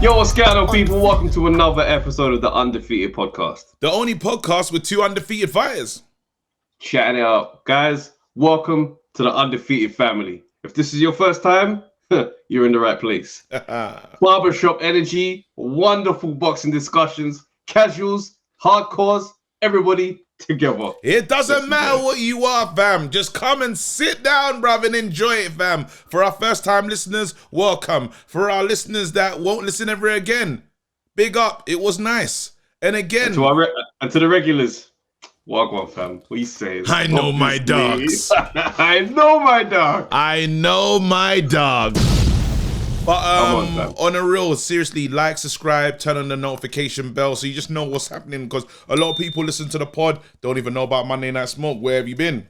Yo, what's going on, people? Welcome to another episode of the Undefeated podcast. The only podcast with two undefeated fighters. Chatting it up. Guys, welcome to the Undefeated family. If this is your first time, you're in the right place. Barbershop energy, wonderful boxing discussions, casuals, hardcores, everybody together. It doesn't matter what you are, fam. Just come and sit down, bruv, and enjoy it, fam. For our first-time listeners, welcome. For our listeners that won't listen ever again, big up. It was nice. And again... And to the regulars, wagwan, fam. What you saying? I know my dogs. I know my dog. I know my dog. But on a real, seriously, like, subscribe, turn on the notification bell so you just know what's happening, because a lot of people listen to the pod, don't even know about Monday Night Smoke. Where have you been?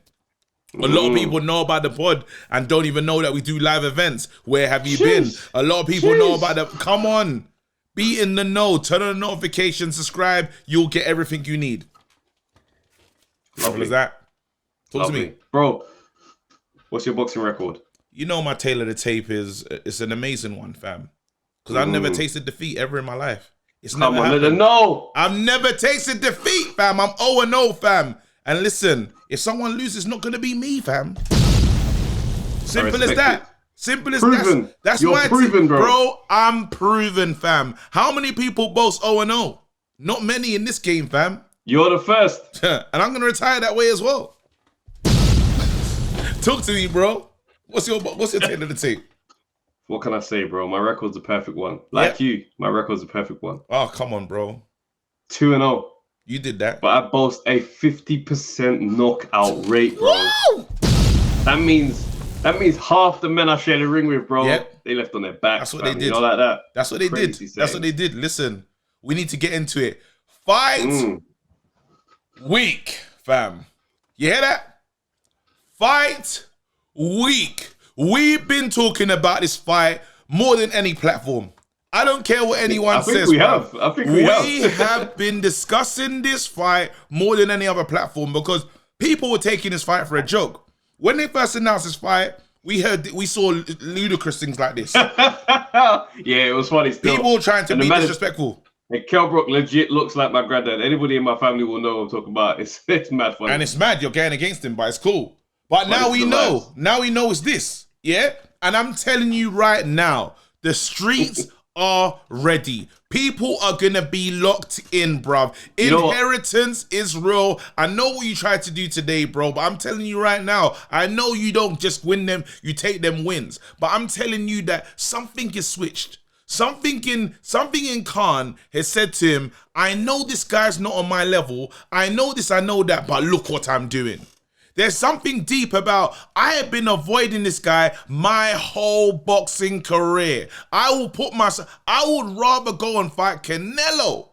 A lot of people know about the pod and don't even know that we do live events. Where have you been? A lot of people know about the... Come on. Be in the know. Turn on the notification, subscribe. You'll get everything you need. Simple as that. Talk to me. Bro, what's your boxing record? You know my tail of the tape it's an amazing one, fam. Because I've never tasted defeat ever in my life. It's never happened. Let them know. I've never tasted defeat, fam. I'm 0-0, fam. And listen, if someone loses, it's not going to be me, fam. Simple as that. Simple as that. That's You're proven, bro. I'm proven, fam. How many people boast 0-0? Not many in this game, fam. You're the first. And I'm going to retire that way as well. Talk to me, bro. What's your tail of the tape? What can I say, bro? My record's a perfect one. Like you, my record's a perfect one. Oh, come on, bro. 2-0. You did that. But I boast a 50% knockout rate, bro. Woo! That means half the men I share the ring with, bro, they left on their back. That's what they did. You know, like that. That's what they did. That's what they did. Listen, we need to get into it. Fight week, fam. You hear that? Fight week. We've been talking about this fight more than any platform. I don't care what anyone says. We have been discussing this fight more than any other platform because people were taking this fight for a joke. When they first announced this fight, we saw ludicrous things like this. Yeah, it was funny still. People trying to be disrespectful. And Kell Brook legit looks like my granddad. Anybody in my family will know what I'm talking about. It's mad funny. And it's mad you're going against him, but it's cool. But now we know. Now we know it's this. Yeah? And I'm telling you right now, the streets are ready. People are going to be locked in, bruv. Inheritance is real. I know what you tried to do today, bro, but I'm telling you right now, I know you don't just win them, you take them wins. But I'm telling you that something is switched. Something in Khan has said to him, I know this guy's not on my level. I know this, I know that, but look what I'm doing. There's something deep about, I have been avoiding this guy my whole boxing career. I would rather go and fight Canelo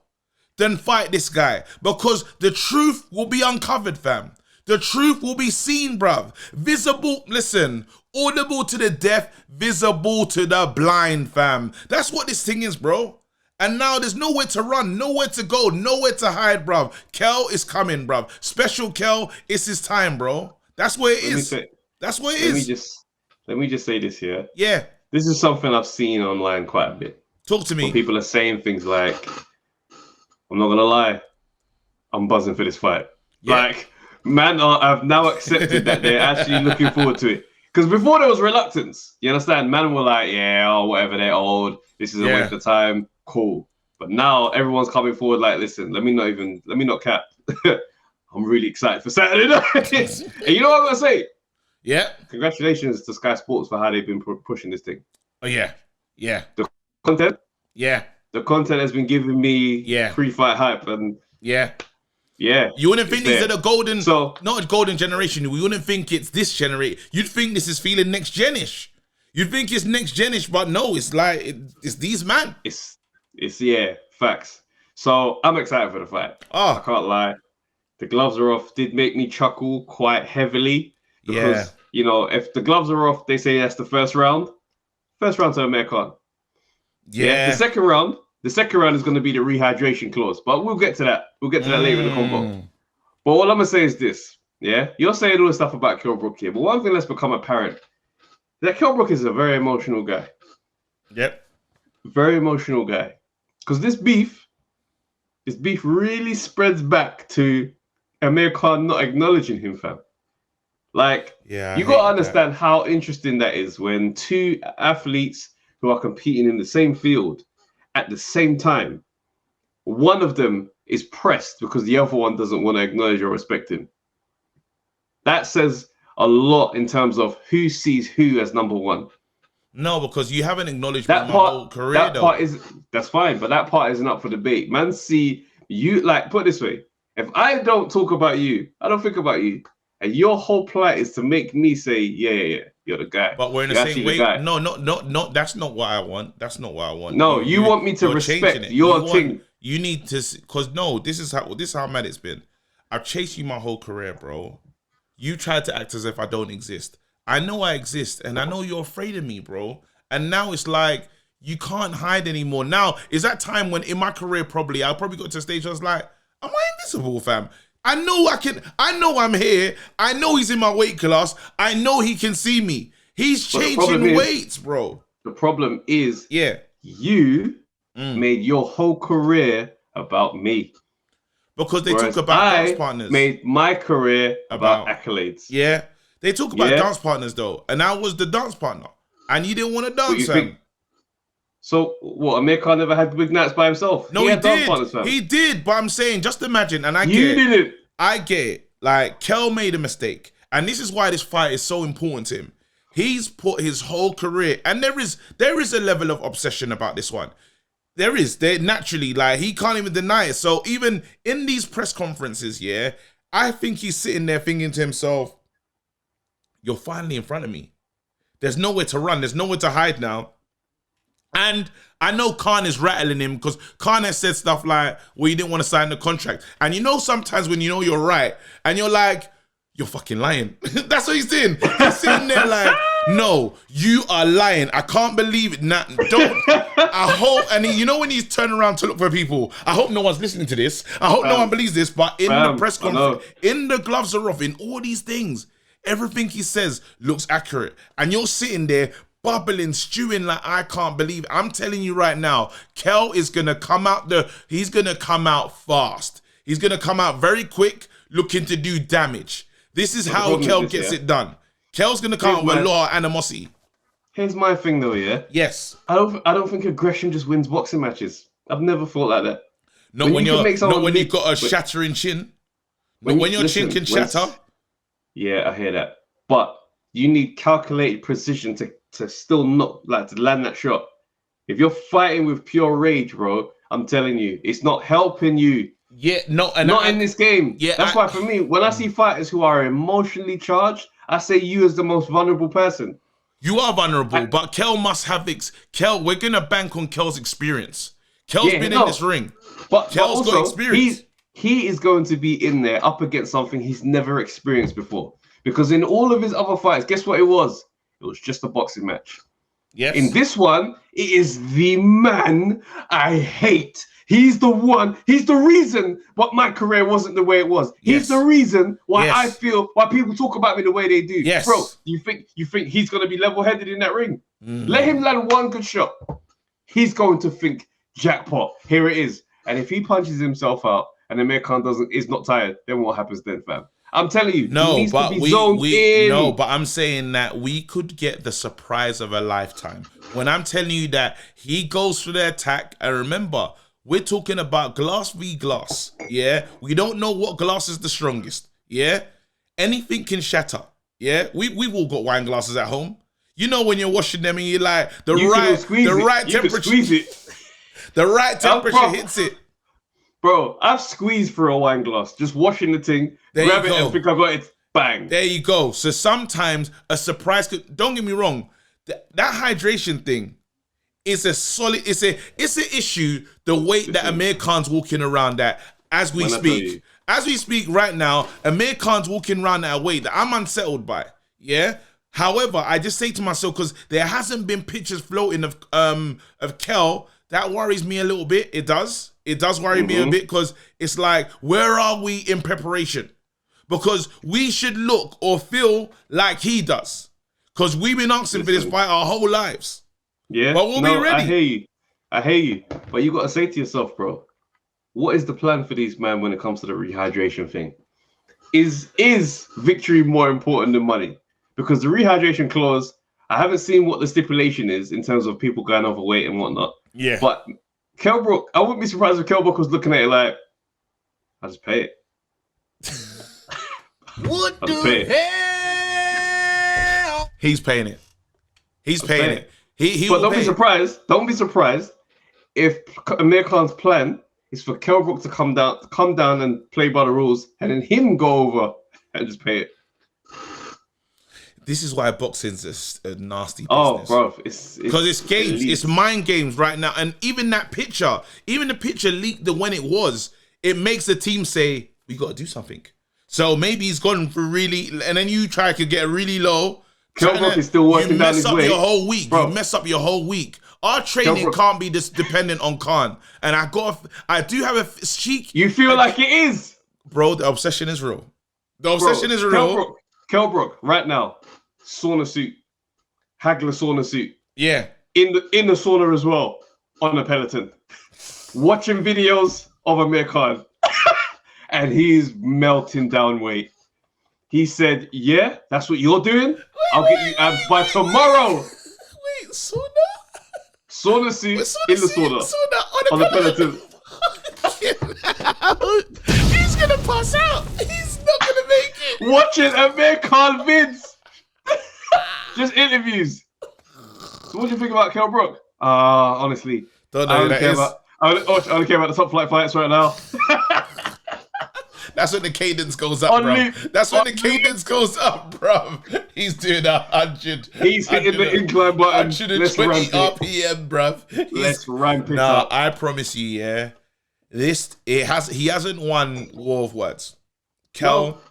than fight this guy because the truth will be uncovered, fam. The truth will be seen, bruv. Visible, listen, audible to the deaf, visible to the blind, fam. That's what this thing is, bro. And now there's nowhere to run, nowhere to go, nowhere to hide, bruv. Kell is coming, bruv. Special Kell, it's his time, bro. That's where it is. That's where it is. Let me just say this here. Yeah. This is something I've seen online quite a bit. Talk to me. When people are saying things like, I'm not going to lie, I'm buzzing for this fight. Yeah. Like, man, I've now accepted that they're actually looking forward to it. Because before there was reluctance, you understand? Man were like, whatever, they're old. This is a waste of time. Cool. But now everyone's coming forward like, listen, let me not cap. I'm really excited for Saturday night. And you know what I'm going to say? Yeah. Congratulations to Sky Sports for how they've been pushing this thing. Oh, yeah. Yeah. The content? Yeah. The content has been giving me pre-fight hype. And yeah. Yeah. You wouldn't think these are the golden, not a golden generation. We wouldn't think it's this generation. You'd think this is feeling next gen-ish. You'd think it's next gen-ish, but no, it's like, it's these man. It's facts. So I'm excited for the fight. Oh. I can't lie. The gloves are off did make me chuckle quite heavily. Because, you know, if the gloves are off, they say that's the first round. First round to Amir Khan. Yeah. The second round is going to be the rehydration clause. But we'll get to that. We'll get to that later in the combo. But what I'm going to say is this. Yeah? You're saying all this stuff about Kell Brook here. But one thing that's become apparent, that Kell Brook is a very emotional guy. Yep. very emotional guy. Because this beef really spreads back to Amir Khan not acknowledging him, fam. Like, you got to understand how interesting that is when two athletes who are competing in the same field at the same time, one of them is pressed because the other one doesn't want to acknowledge or respect him. That says a lot in terms of who sees who as number one. No, because you haven't acknowledged my whole career. That's fine, but that part isn't up for debate. Man, see you, like, put it this way: if I don't talk about you, I don't think about you, and your whole plight is to make me say, yeah, you're the guy. But we're in the same way. No, that's not what I want. That's not what I want. No, you want me to respect your thing. You need to, because this is how mad it's been. I've chased you my whole career, bro. You tried to act as if I don't exist. I know I exist, and I know you're afraid of me, bro. And now it's like, you can't hide anymore. Now, is that time when in my career, I'll probably got to a stage where I was like, am I invisible, fam? I know I'm here. I know he's in my weight class. I know he can see me. He's changing weights, bro. The problem is, you made your whole career about me. Because they talk about dance partners. Made my career about accolades. Yeah. They talk about dance partners, though. And I was the dance partner. And you didn't want to dance, fam. So, what, Amir Khan never had big nights by himself? No, he did. He did, but I'm saying, just imagine, and I get it. I get it. Like, Kell made a mistake. And this is why this fight is so important to him. He's put his whole career, and there is a level of obsession about this one. They're naturally, like, he can't even deny it. So even in these press conferences, I think he's sitting there thinking to himself, you're finally in front of me. There's nowhere to run. There's nowhere to hide now. And I know Khan is rattling him because Khan has said stuff like, well, you didn't want to sign the contract. And you know sometimes when you know you're right and you're like, you're fucking lying. That's what he's doing. He's sitting there like, no, you are lying. I can't believe it. Nah, don't. I hope, and you know when he's turning around to look for people, I hope no one's listening to this. I hope no one believes this, but in the press conference, in the gloves are off, in all these things, everything he says looks accurate. And you're sitting there bubbling, stewing like, I can't believe it. I'm telling you right now, Kell is going to come out he's going to come out fast. He's going to come out very quick, looking to do damage. This is how Kell gets it done. Kell's going to come out with a lot of animosity. Here's my thing though, Yes. I don't think aggression just wins boxing matches. I've never thought like that. Not when you've got a shattering chin. When your chin can shatter. Yeah, I hear that. But you need calculated precision to still not, like, to land that shot. If you're fighting with pure rage, bro, I'm telling you, it's not helping you. Yeah, no, and not in this game. Yeah, that's why for me, when I see fighters who are emotionally charged, I say you as the most vulnerable person. You are vulnerable, but Kell must have Kell, we're gonna bank on Kell's experience. Kell's been in this ring, but Kell's got experience. He is going to be in there up against something he's never experienced before. Because in all of his other fights, guess what it was? It was just a boxing match. Yes. In this one, it is the man I hate. He's the one. He's the reason why my career wasn't the way it was. He's the reason why I feel, why people talk about me the way they do. Yes. Bro, you think he's going to be level-headed in that ring? Let him land one good shot. He's going to think, jackpot, here it is. And if he punches himself out and Amir Khan is not tired, then what happens then, fam? I'm telling you, no, but I'm saying that we could get the surprise of a lifetime. When I'm telling you that he goes for the attack, and remember, we're talking about glass v glass. Yeah, we don't know what glass is the strongest. Yeah, anything can shatter. Yeah, we've all got wine glasses at home. You know when you're washing them and you're like the right temperature hits it. Bro, I've squeezed through a wine glass, just washing the thing, grab it and think I got it, bang. There you go. So sometimes a surprise don't get me wrong, that hydration thing is a solid, it's an issue, the weight that Amir Khan's walking around at as we speak. As we speak right now, Amir Khan's walking around at a weight that I'm unsettled by. Yeah? However, I just say to myself, because there hasn't been pictures floating of Kell, that worries me a little bit. It does. It does worry me a bit because it's like, where are we in preparation? Because we should look or feel like he does. Because we've been asking for this fight our whole lives. Yeah. But we'll be ready. I hear you. I hear you, but you got to say to yourself, bro, what is the plan for these men when it comes to the rehydration thing? Is victory more important than money? Because the rehydration clause, I haven't seen what the stipulation is in terms of people going overweight and whatnot. Yeah. But Kell Brook, I wouldn't be surprised if Kell Brook was looking at it like, I'll just pay it. What the hell? He's paying it. He's paying it. He but don't be surprised. Don't be surprised if Amir Khan's plan is for Kell Brook to come down and play by the rules, and then him go over and just pay it. This is why boxing's a nasty business. Oh, bro, because it's games, elite. It's mind games right now, and even the picture leaked when it was. It makes the team say we got to do something. So maybe he's gone for really, and then you try to get really low. Kell Brook is still working down his weight. You mess up your whole week. Bro. You mess up your whole week. Our training can't be this dependent on Khan. And I do have a cheek. You feel like it is, bro. The obsession is real. The obsession is real. Kell Brook, right now, sauna suit, Hagler sauna suit. Yeah, in the sauna as well, on the Peloton, watching videos of Amir Khan, and he's melting down weight. He said, "Yeah, that's what you're doing. I'll get you abs by tomorrow." Wait, sauna? Sauna suit in the sauna on the Peloton. He's gonna pass out. He's not gonna make it. Watching Amir Khan vids, just interviews. So, what do you think about Kell Brook? Honestly, I don't care about the top flight fights right now. That's when the cadence goes up, bro. That's when the cadence goes up, bro. He's doing 100. He's hitting the incline button. 120 RPM, bro. Let's ramp it up. up. I promise you, yeah. He hasn't won War of Words. Kell,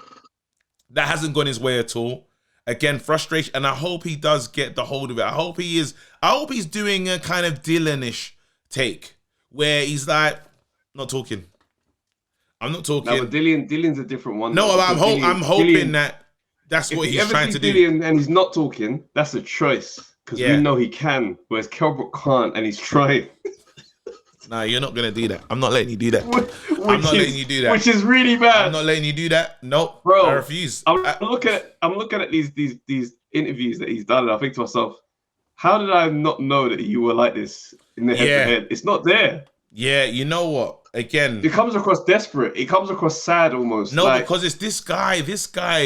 that hasn't gone his way at all. Again, frustration, and I hope he does get the hold of it. I hope he's doing a kind of Dylan-ish take where he's like, I'm not talking. No, but Dylan's a different one. No, I'm hoping that's what he's trying to do. Dylan and he's not talking, that's a choice. Because we know he can, whereas Kell Brook can't, and he's trying. Nah, you're not gonna do that. I'm not letting you do that. I'm not letting you do that. Which is really bad. I'm not letting you do that. Nope, bro. I refuse. I'm looking at these interviews that he's done, and I think to myself, how did I not know that you were like this in the head-to-head? It's not there. Yeah, you know what? Again, it comes across desperate. It comes across sad almost. No, because it's this guy. This guy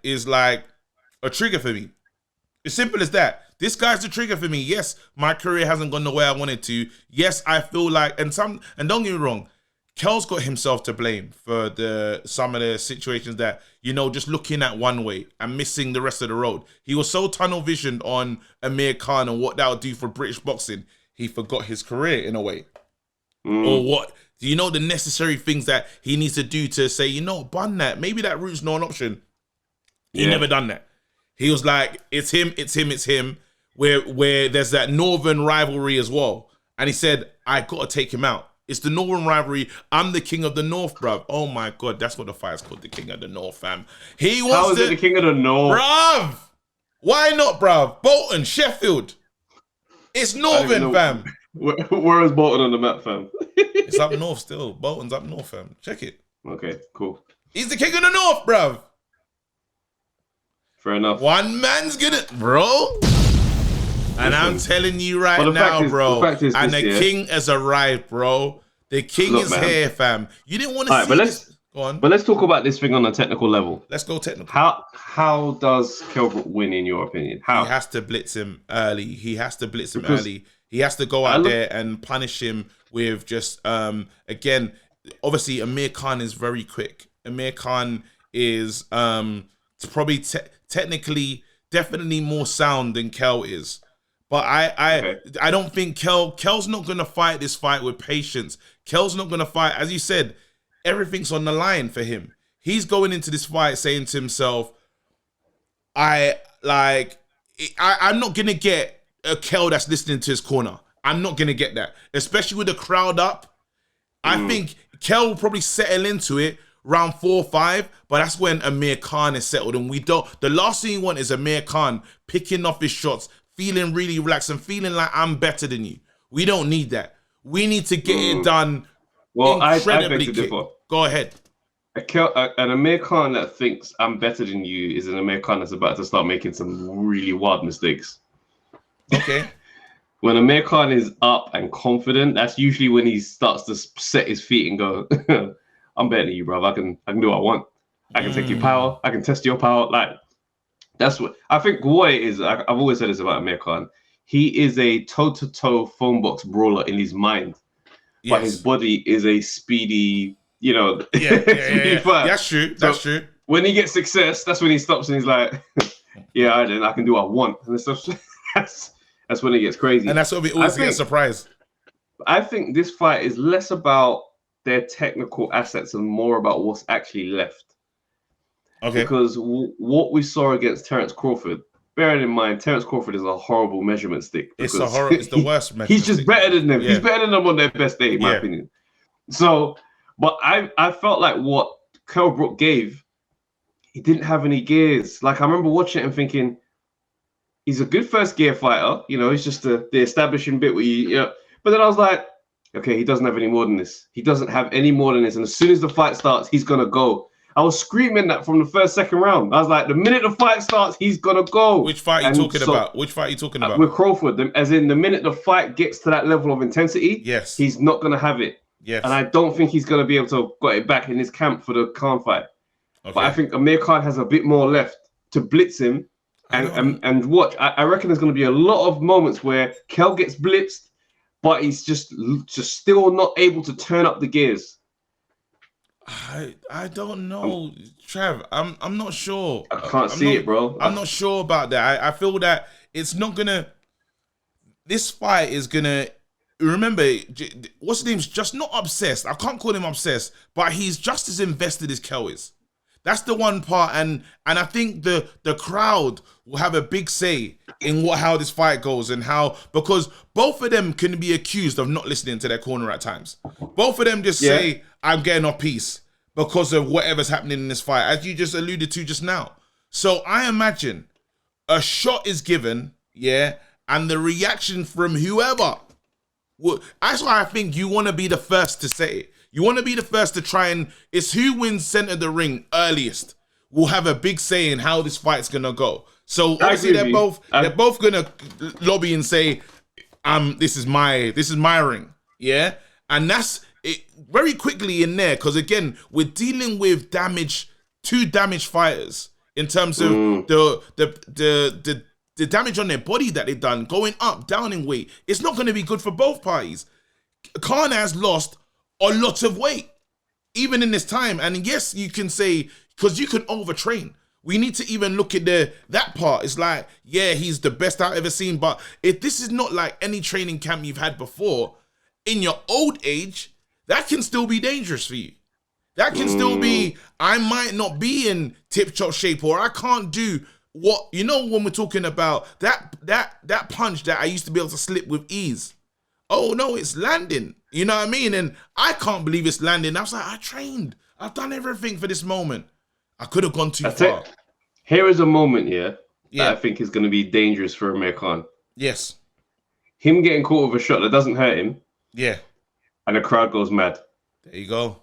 is like a trigger for me. As simple as that. This guy's the trigger for me. Yes, my career hasn't gone the way I wanted to. Yes, I feel like, and don't get me wrong, Kell's got himself to blame for some of the situations that, just looking at one way and missing the rest of the road. He was so tunnel visioned on Amir Khan and what that would do for British boxing, he forgot his career in a way. Or what? Do the necessary things that he needs to do to say, bun that. Maybe that route's not an option. He never done that. He was like, it's him. Where there's that northern rivalry as well. And he said, I got to take him out. It's the northern rivalry. I'm the king of the north, bruv. Oh my God, that's what the fight's called, the king of the north, fam. How is it the king of the north? Bruv! Why not, bruv? Bolton, Sheffield. It's northern, fam. Where is Bolton on the map, fam? It's up north still. Bolton's up north, fam. Check it. Okay, cool. He's the king of the north, bruv. Fair enough. One man's gonna... Bro... And I'm telling you right now, bro. The king has arrived, bro. The king is here, fam. You didn't want to see this. Go on. But let's talk about this thing on a technical level. Let's go technical. How does Kell Brook win, in your opinion? How? He has to blitz him early. He has to go out there and punish him with just, again, obviously Amir Khan is very quick. Amir Khan is probably technically definitely more sound than Kell is. But I don't think Kell's not going to fight this fight with patience. Kell's not going to fight. As you said, everything's on the line for him. He's going into this fight saying to himself, I'm not going to get a Kell that's listening to his corner. I'm not going to get that. Especially with the crowd up. I think Kell will probably settle into it round 4 or 5, but that's when Amir Khan is settled, and we don't. The last thing you want is Amir Khan picking off his shots, feeling really relaxed and feeling like I'm better than you. We don't need that. We need to get it done incredibly quick. Go ahead. An Amir Khan that thinks I'm better than you is an Amir Khan that's about to start making some really wild mistakes. Okay. When Amir Khan is up and confident, that's usually when he starts to set his feet and go, I'm better than you, bro. I can do what I want. I can take your power. I can test your power. Like, that's what I think. What it is, I've always said this about Amir Khan. He is a toe-to-toe phone box brawler in his mind, but his body is a speedy, speedy fighter. That's true. That's true. When he gets success, that's when he stops and he's like, yeah, then I can do what I want. And that's when it gets crazy. And that's what we always get surprised. I think this fight is less about their technical assets and more about what's actually left. Okay. Because what we saw against Terence Crawford, bearing in mind, Terence Crawford is a horrible measurement stick. It's the worst measurement He's just stick. better than them. Yeah. He's better than them on their best day, in my opinion. So, but I felt like what Kell Brook gave, he didn't have any gears. Like, I remember watching it and thinking, he's a good first gear fighter. He's just the establishing bit where But then I was like, okay, he doesn't have any more than this. He doesn't have any more than this. And as soon as the fight starts, he's going to go. I was screaming that from the second round. I was like, the minute the fight starts, he's going to go. Which fight are you talking about? Which fight are you talking about? With Crawford. As in, the minute the fight gets to that level of intensity, he's not going to have it. Yes. And I don't think he's going to be able to get it back in his camp for the Khan fight. Okay. But I think Amir Khan has a bit more left to blitz him. And watch. I reckon there's going to be a lot of moments where Kell gets blitzed, but he's just still not able to turn up the gears. I don't know, Trav. I'm not sure. I can't see it, bro. I'm not sure about that. I feel that it's not gonna. This fight is gonna. Remember, what's his name's just not obsessed. I can't call him obsessed, but he's just as invested as Kell is. That's the one part, and I think the crowd will have a big say in how this fight goes and because both of them can be accused of not listening to their corner at times. Both of them just say, I'm getting off piece because of whatever's happening in this fight, as you just alluded to just now. So I imagine a shot is given, and the reaction from whoever. That's why I think you want to be the first to say it. You want to be the first to try and it's who wins center of the ring earliest will have a big say in how this fight's gonna go. So obviously they're both gonna lobby and say, this is my ring, and that's it very quickly in there because again we're dealing with two damaged fighters in terms of the damage on their body that they've done going up down in weight. It's not going to be good for both parties. Khan has lost a lot of weight, even in this time. And yes, you can say, because you can overtrain. We need to even look at that part. It's like, he's the best I've ever seen. But if this is not like any training camp you've had before, in your old age, that can still be dangerous for you. That can still be, I might not be in tip-top shape, or I can't do what, when we're talking about that punch that I used to be able to slip with ease. Oh no, it's landing. You know what I mean? And I can't believe it's landing. I was like, I trained. I've done everything for this moment. I could have gone too far. Here is a moment, that I think is going to be dangerous for Amir Khan. Yes. Him getting caught with a shot that doesn't hurt him. Yeah. And the crowd goes mad. There you go.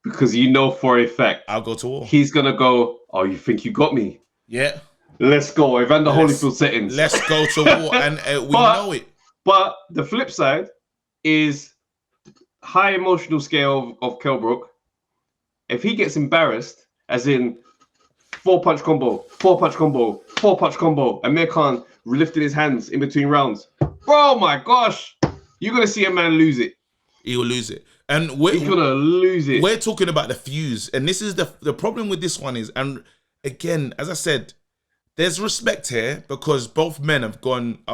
Because for a fact. I'll go to war. He's going to go, oh, you think you got me? Yeah. Let's go. Evander Holyfield settings. Let's go to war. And we know it. But the flip side is high emotional scale of Kell Brook. If he gets embarrassed, as in 4-punch combo, 4-punch combo, 4-punch combo, Amir Khan lifted his hands in between rounds. Bro, my gosh. You're going to see a man lose it. He will lose it. And he's going to lose it. We're talking about the fuse. And this is the problem with this one is, and again, as I said, there's respect here because both men are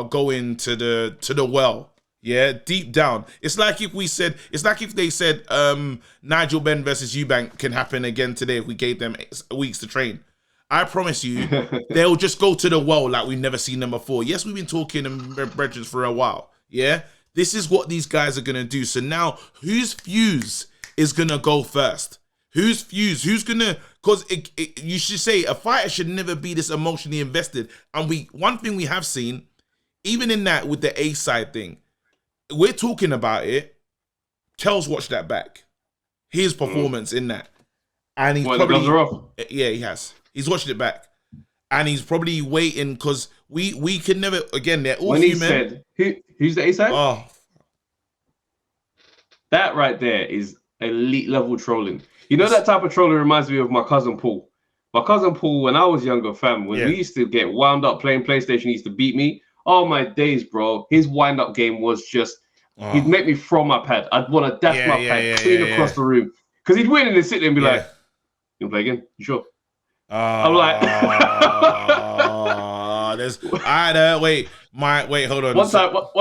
going to the well, deep down. It's like if they said Nigel Benn versus Eubank can happen again today if we gave them weeks to train. I promise you, they'll just go to the well like we've never seen them before. Yes, we've been talking and brethren for a while. This is what these guys are gonna do. So now, whose fuse is gonna go first? Whose fuse? Who's gonna? Because you should say a fighter should never be this emotionally invested. And one thing we have seen even in that with the A-side thing, we're talking about it. Kell's watched that back. His performance in that. And he's probably... the gloves are off? Yeah, he has. He's watched it back. And he's probably waiting because we can never... Again, they're all when human. He said... Who's the A-side? Oh. That right there is elite level trolling. You know that type of trolling reminds me of my cousin Paul. My cousin Paul, when I was younger, fam, when we used to get wound up playing PlayStation, he used to beat me. Oh, my days, bro. His wind-up game was just... He'd make me throw my pad. I'd want to dash my pad clean across the room. Because he'd win and then sit there and be like, you want to play again? You sure? I'm like... wait, hold on. One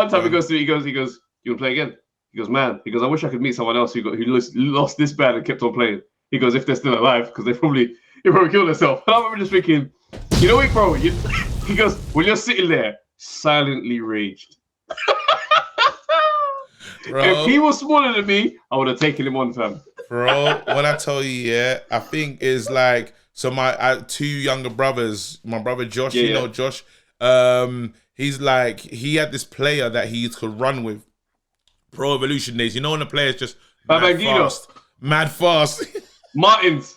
time he goes, you want to play again? He goes, man, I wish I could meet someone else who lost this bad and kept on playing. He goes, if they're still alive, because they probably killed themselves. And I remember just thinking, you know what, bro? He goes, when you're sitting there, silently raged. Bro, if he was smaller than me, I would have taken him on, fam. Bro, when I tell you, I think is like, so my two younger brothers, my brother Josh, know Josh, he's like, he had this player that he could run with. Pro Evolution days, you know when the player's just mad fast. Martins.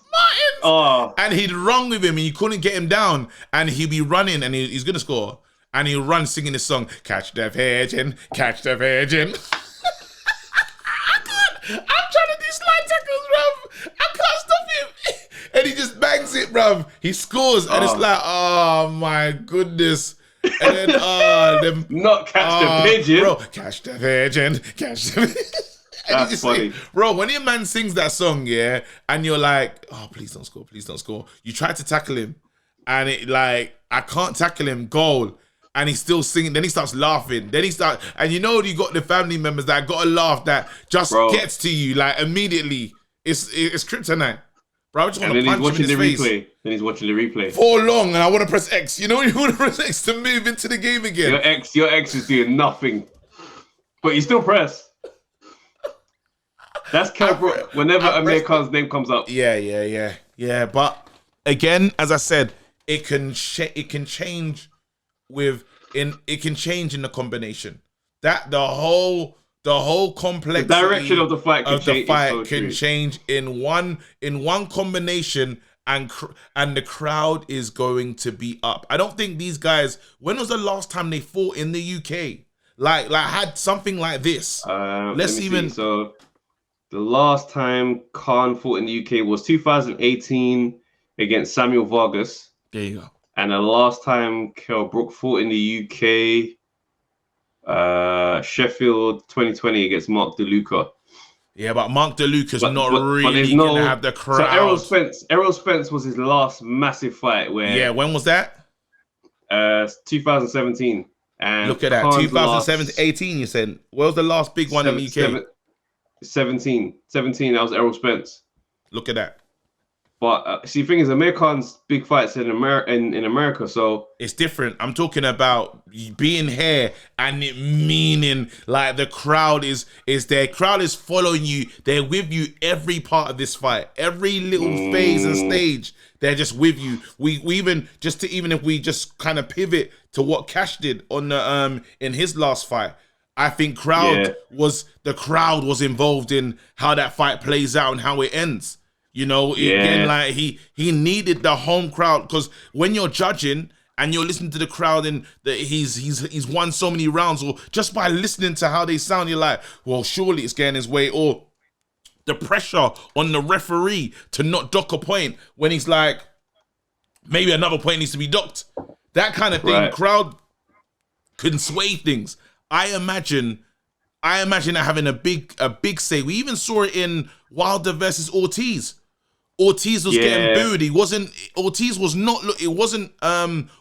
Oh. And he'd run with him and you couldn't get him down. And he'd be running and he's going to score. And he'll run singing this song, catch the virgin, catch the virgin. I'm trying to do slide tackles, bruv. I can't stop him. And he just bangs it, bruv. He scores. And it's like, oh my goodness. And then not catch the pigeon, bro. Catch the virgin, catch the virgin. That's funny, bro. When your man sings that song, and you're like, oh, please don't score, please don't score. You try to tackle him, and it like I can't tackle him. Goal, and he's still singing. Then he starts laughing. Then he starts, and you know you got the family members that got a laugh that just gets to you like immediately. It's kryptonite. Bro, I just want to punch him in his face. Then he's watching the replay. For long, and I want to press X. You know when you want to press X to move into the game again? Your X is doing nothing. But you still press. That's Kell Brook. Whenever Amir Khan's name comes up. Yeah. But again, as I said, it can change it can change in the combination. That the whole complexity, the direction of the fight can change in one combination, and the crowd is going to be up. I don't think these guys. When was the last time they fought in the UK? Like had something like this. So the last time Khan fought in the UK was 2018 against Samuel Vargas. There you go. And the last time Kell Brook fought in the UK, Sheffield 2020 against Mark DeLuca. Yeah, but Mark DeLuca's not really going to have the crowd. So Errol Spence was his last massive fight. When was that? 2017. And look at that, 2018. You said. What was the last big one in the UK? 17. That was Errol Spence. Look at that. But see, the thing is, Amir Khan's big fights in America, so it's different. I'm talking about being here and it meaning like the crowd is there. Crowd is following you. They're with you every part of this fight, every little phase and stage. They're just with you. We even if we just kind of pivot to what Cash did on the in his last fight. I think the crowd was involved in how that fight plays out and how it ends. You know, again, like he needed the home crowd, because when you're judging and you're listening to the crowd and he's won so many rounds, or just by listening to how they sound, you're like, well, surely it's getting his way. Or the pressure on the referee to not dock a point when he's like, maybe another point needs to be docked. That kind of thing. Right. Crowd can sway things. I imagine that having a big say. We even saw it in Wilder versus Ortiz. Ortiz was getting booed.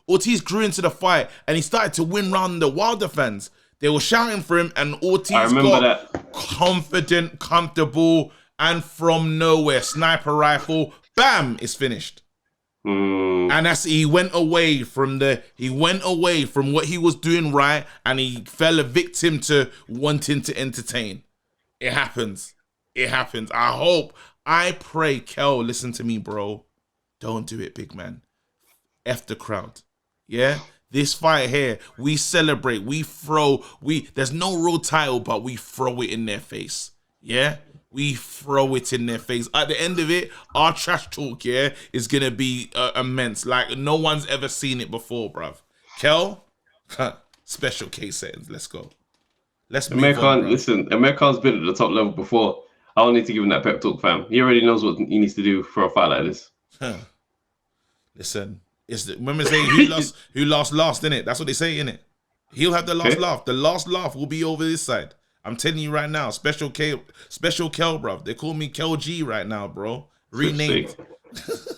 Ortiz grew into the fight and he started to win round the Wilder fans. They were shouting for him and Ortiz got confident, comfortable, and from nowhere, sniper rifle, bam, it's finished. And he went away from what he was doing right, and he fell a victim to wanting to entertain. It happens. I pray, Kell, listen to me, bro. Don't do it, big man. F the crowd. Yeah? This fight here, we celebrate, there's no real title, but we throw it in their face. Yeah? We throw it in their face. At the end of it, our trash talk, yeah, is going to be immense. Like, no one's ever seen it before, bruv. Kell, special case settings. Let's go. Let's move on, listen, Amir Khan's been at the top level before. I don't need to give him that pep talk, fam. He already knows what he needs to do for a fight like this. Listen, remember saying who lost last, innit? That's what they say, innit? He'll have the last laugh. The last laugh will be over this side. I'm telling you right now, special Kell, bro. They call me Kell G right now, bro. Renamed.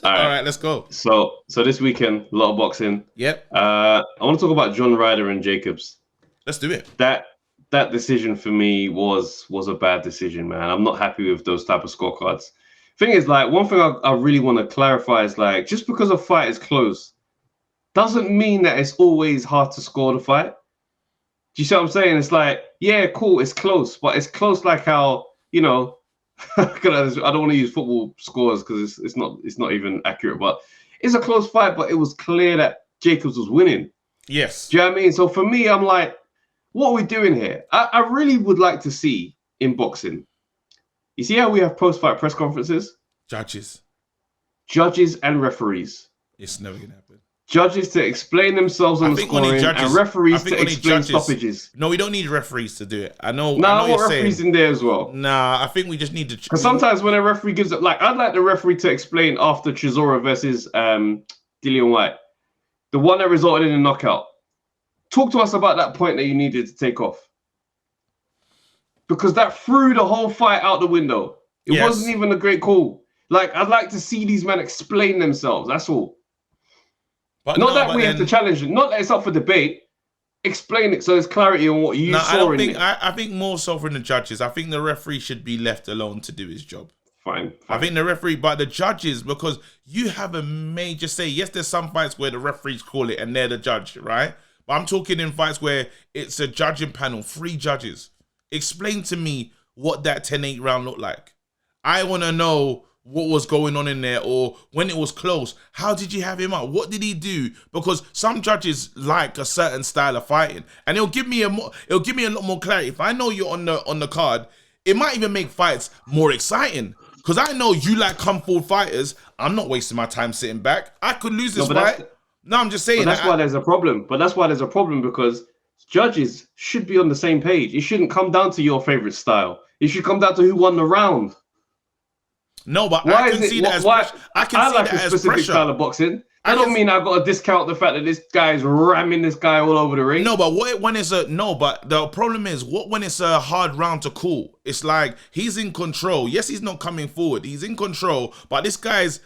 All right, let's go. So this weekend, a lot of boxing. Yep. I want to talk about John Ryder and Jacobs. Let's do it. That decision for me was a bad decision, man. I'm not happy with those type of scorecards. Thing is, like, one thing I really want to clarify is, like, just because a fight is close doesn't mean that it's always hard to score the fight. Do you see what I'm saying? It's like, yeah, cool, it's close, but it's close like how, you know, I don't want to use football scores because it's not even accurate, but it's a close fight, but it was clear that Jacobs was winning. Yes. Do you know what I mean? So for me, I'm like, what are we doing here? I really would like to see in boxing. You see how we have post-fight press conferences? Judges and referees. It's never going to happen. Judges to explain themselves on the scoring and referees to explain stoppages. No, we don't need referees to do it. I know I want referees in there as well. Nah, I think we just need to... Because sometimes when a referee gives it... Like, I'd like the referee to explain after Chisora versus Dillian White. The one that resulted in a knockout. Talk to us about that point that you needed to take off. Because that threw the whole fight out the window. It wasn't even a great call. Like, I'd like to see these men explain themselves. That's all. But not that we have to challenge it. Not that it's up for debate. Explain it so there's clarity on what you saw in it. I think more so from the judges. I think the referee should be left alone to do his job. Fine. I think the referee, but the judges, because you have a major say. Yes, there's some fights where the referees call it and they're the judge, right? But I'm talking in fights where it's a judging panel, 3 judges. Explain to me what that 10-8 round looked like. I want to know what was going on in there, or when it was close, how did you have him up? What did he do? Because some judges like a certain style of fighting, and it'll give me a lot more clarity. If I know you're on the card, it might even make fights more exciting. Because I know you like come forward fighters. I'm not wasting my time sitting back. I could lose this fight. No, I'm just saying. But that's why there's a problem. But that's why there's a problem, because judges should be on the same page. It shouldn't come down to your favorite style. It should come down to who won the round. No, but I can see that as pressure. I like a specific style of boxing. I don't mean I've got to discount the fact that this guy is ramming this guy all over the ring. No, but but the problem is when it's a hard round to call, it's like he's in control. Yes, he's not coming forward. He's in control, but this guy's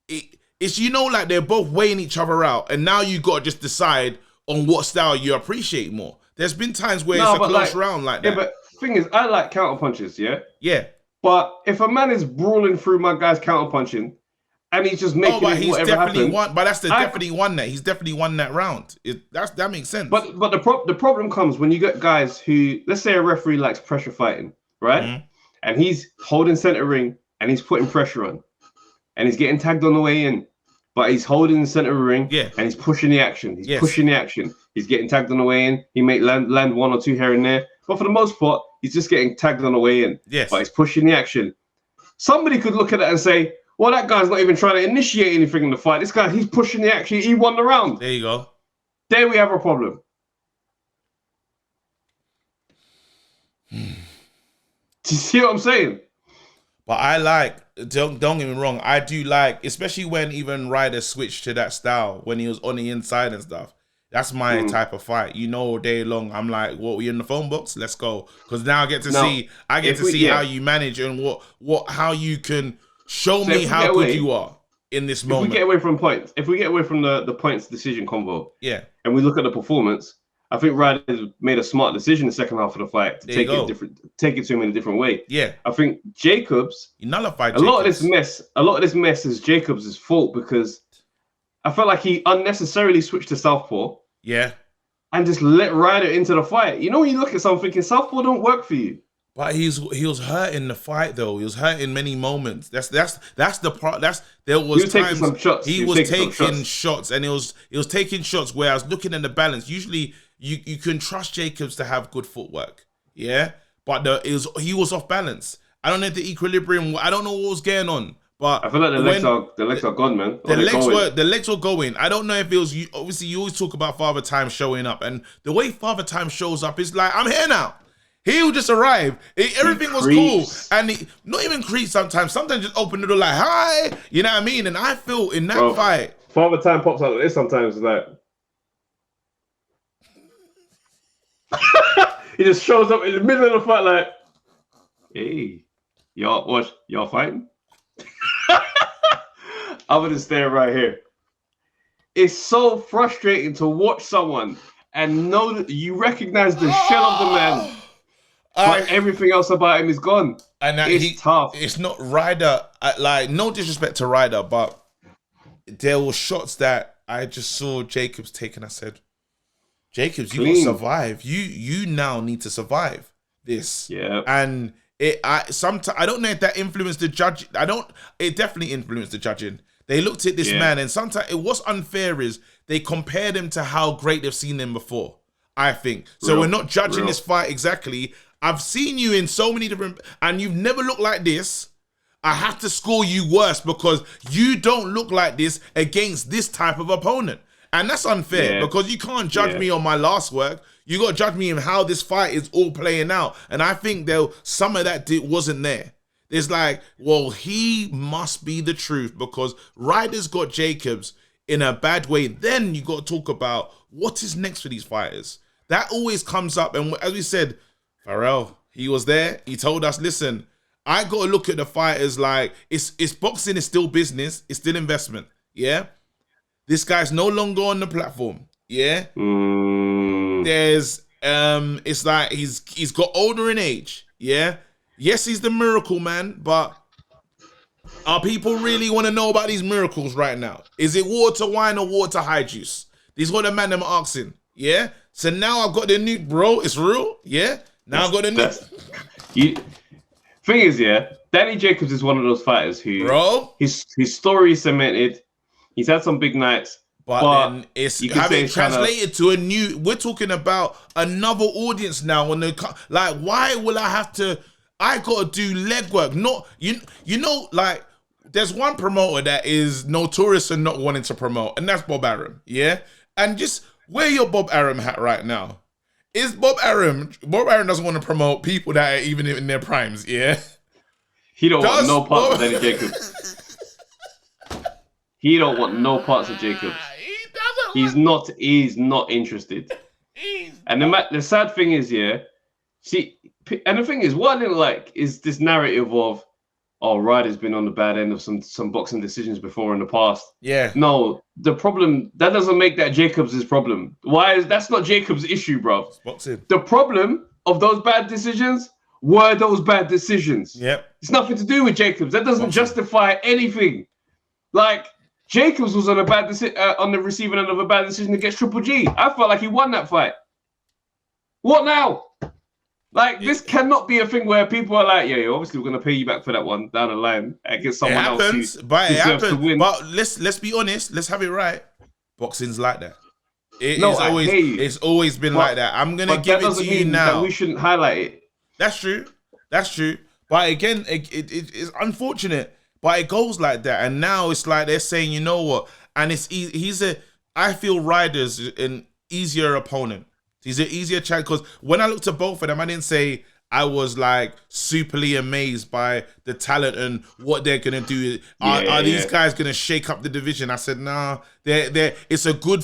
it's like they're both weighing each other out, and now you got to just decide on what style you appreciate more. There's been times where it's a close round like that. Yeah, but thing is, I like counter punches, yeah? Yeah. But if a man is brawling through my guy's counter punching and he's just making whatever happen, definitely won that. He's definitely won that round. That makes sense. But the problem comes when you get guys who, let's say a referee likes pressure fighting, right? Mm-hmm. And he's holding center ring and he's putting pressure on, and he's getting tagged on the way in, but he's holding the center ring, and he's pushing the action. He's pushing the action. He's getting tagged on the way in. He may land 1 or 2 here and there, but for the most part, he's just getting tagged on the way in. Yes. But he's pushing the action. Somebody could look at that and say, well, that guy's not even trying to initiate anything in the fight. This guy, he's pushing the action. He won the round. There you go. There we have a problem. Do you see what I'm saying? But don't get me wrong, I do like, especially when even Ryder switched to that style when he was on the inside and stuff. That's my type of fight. All day long, I'm like, what, we in the phone box? Let's go. Because now I get to see how you manage and how you can show me how good you are in this moment. If we get away from points, the points decision convo, and we look at the performance, I think Ryder made a smart decision in the second half of the fight to take it to him in a different way. Yeah. I think Jacobs, he nullified a lot of this mess is Jacobs' fault, because I felt like he unnecessarily switched to southpaw. Yeah. And just let Ryder into the fight. When you look at something thinking, southpaw don't work for you. But he was hurt in the fight though. He was hurt in many moments. That's the part. There was times some shots. he was taking shots, and it was taking shots where I was looking at the balance. Usually you can trust Jacobs to have good footwork, yeah. But he was off balance. I don't know if the equilibrium. I don't know what was going on. But I feel like the legs are gone, man. The legs were going. I don't know if it was you. Obviously, you always talk about Father Time showing up, and the way Father Time shows up is like, I'm here now. He'll just arrive. Everything was cool, and he not even creep sometimes. Sometimes just open the door like, hi, you know what I mean? And I feel in that fight, Father Time pops out like this sometimes. It's like he just shows up in the middle of the fight, like, hey, y'all fighting? I'm gonna stay right here. It's so frustrating to watch someone and know that you recognize the shell of the man, but everything else about him is gone. And it's tough. It's not Ryder. Like, no disrespect to Ryder, but there were shots that I just saw Jacobs taking. I said, Jacobs, you gotta survive. You now need to survive this. Yeah. And sometimes I don't know if that influenced the judge. It definitely influenced the judging. They looked at this man, and sometimes what's unfair is they compared him to how great they've seen him before, I think. So we're not judging this fight exactly. I've seen you in so many different, and you've never looked like this. I have to score you worse because you don't look like this against this type of opponent. And that's unfair because you can't judge me on my last work. You got to judge me on how this fight is all playing out. And I think some of that wasn't there. It's like, well, he must be the truth because Ryder's got Jacobs in a bad way. Then you got to talk about what is next for these fighters. That always comes up. And as we said, Pharrell, he was there. He told us, listen, I got to look at the fighters like it's boxing is still business. It's still investment. Yeah. This guy's no longer on the platform. Yeah. There's, it's like he's got older in age. Yeah. Yes, he's the miracle man, but are people really want to know about these miracles right now? Is it water, wine, or water, high juice? These what the man them asking. Yeah. So now I've got the new bro. It's real. Yeah. Now I've got the new. Thing is, Danny Jacobs is one of those fighters who, his story is cemented. He's had some big nights, but then it's having translated to a new. We're talking about another audience now. Like, why will I have to? I gotta do legwork. Not you know, like there's one promoter that is notorious for not wanting to promote, and that's Bob Arum. Yeah, and just wear your Bob Arum hat right now. Is Bob Arum doesn't want to promote people that are even in their primes. Yeah, he don't want no part of Danny Jacobs. He don't want no parts of Jacobs. He's not interested. And the sad thing is, see, and the thing is, what I didn't like is this narrative of, Ryder's been on the bad end of some boxing decisions before in the past. Yeah. No, the problem, that doesn't make that Jacobs' problem. That's not Jacobs' issue, bro. Boxing. The problem of those bad decisions were those bad decisions. Yep. It's nothing to do with Jacobs. That doesn't justify anything. Like, Jacobs was on on the receiving end of a bad decision against Triple G. I felt like he won that fight. What now? Like, this cannot be a thing where people are like, obviously we're going to pay you back for that one down the line against someone else who deserves to win. But let's be honest. Let's have it right. Boxing's like that. It's always been like that. I'm going to give it to you now. That we shouldn't highlight it. That's true. But again, it's unfortunate. But it goes like that. And now it's like they're saying, you know what? And I feel Ryder's an easier opponent. He's an easier challenge because when I looked at both of them, I didn't say I was like superly amazed by the talent and what they're gonna do. Are these guys gonna shake up the division? I said, nah. It's a good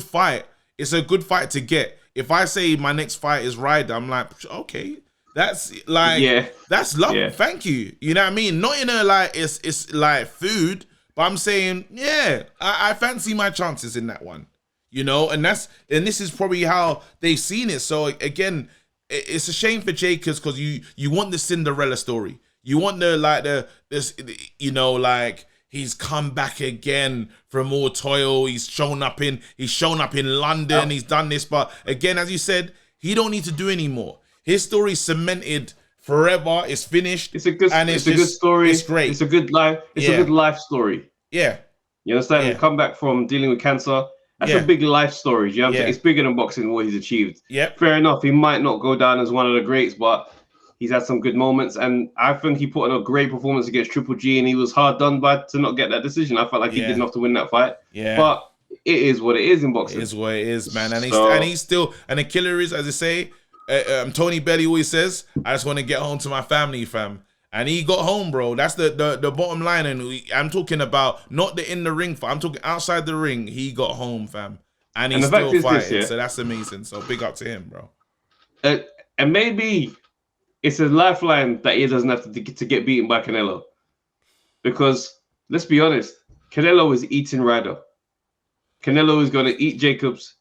fight. It's a good fight to get. If I say my next fight is Ryder, I'm like, okay, that's like that's love. Yeah. Thank you. You know what I mean? Not in a like it's like food, but I'm saying I fancy my chances in that one. You know, and this is probably how they've seen it. So again, it's a shame for Jacobs because you want the Cinderella story. You want he's come back again from all toil. He's shown up in London. He's done this, but again, as you said, he don't need to do anymore. His story cemented forever. It's finished. It's a good. And it's a good story. It's great. It's a good life. It's a good life story. Yeah. You understand? Yeah. Come back from dealing with cancer. That's a big life story. You know what I'm saying? It's bigger than boxing, what he's achieved. Yep. Fair enough. He might not go down as one of the greats, but he's had some good moments. And I think he put in a great performance against Triple G, and he was hard done by to not get that decision. I felt like he did enough to win that fight. Yeah. But it is what it is in boxing. It is what it is, man. And he's still, and the killer is, as I say, Tony Belly always says, I just want to get home to my family, fam. And he got home, bro. That's the bottom line. And I'm talking about not the in the ring fight. I'm talking outside the ring. He got home, fam. And he's still fighting. So that's amazing. So big up to him, bro. And maybe it's a lifeline that he doesn't have to get beaten by Canelo. Because let's be honest, Canelo is eating Ryder. Canelo is going to eat Jacobs.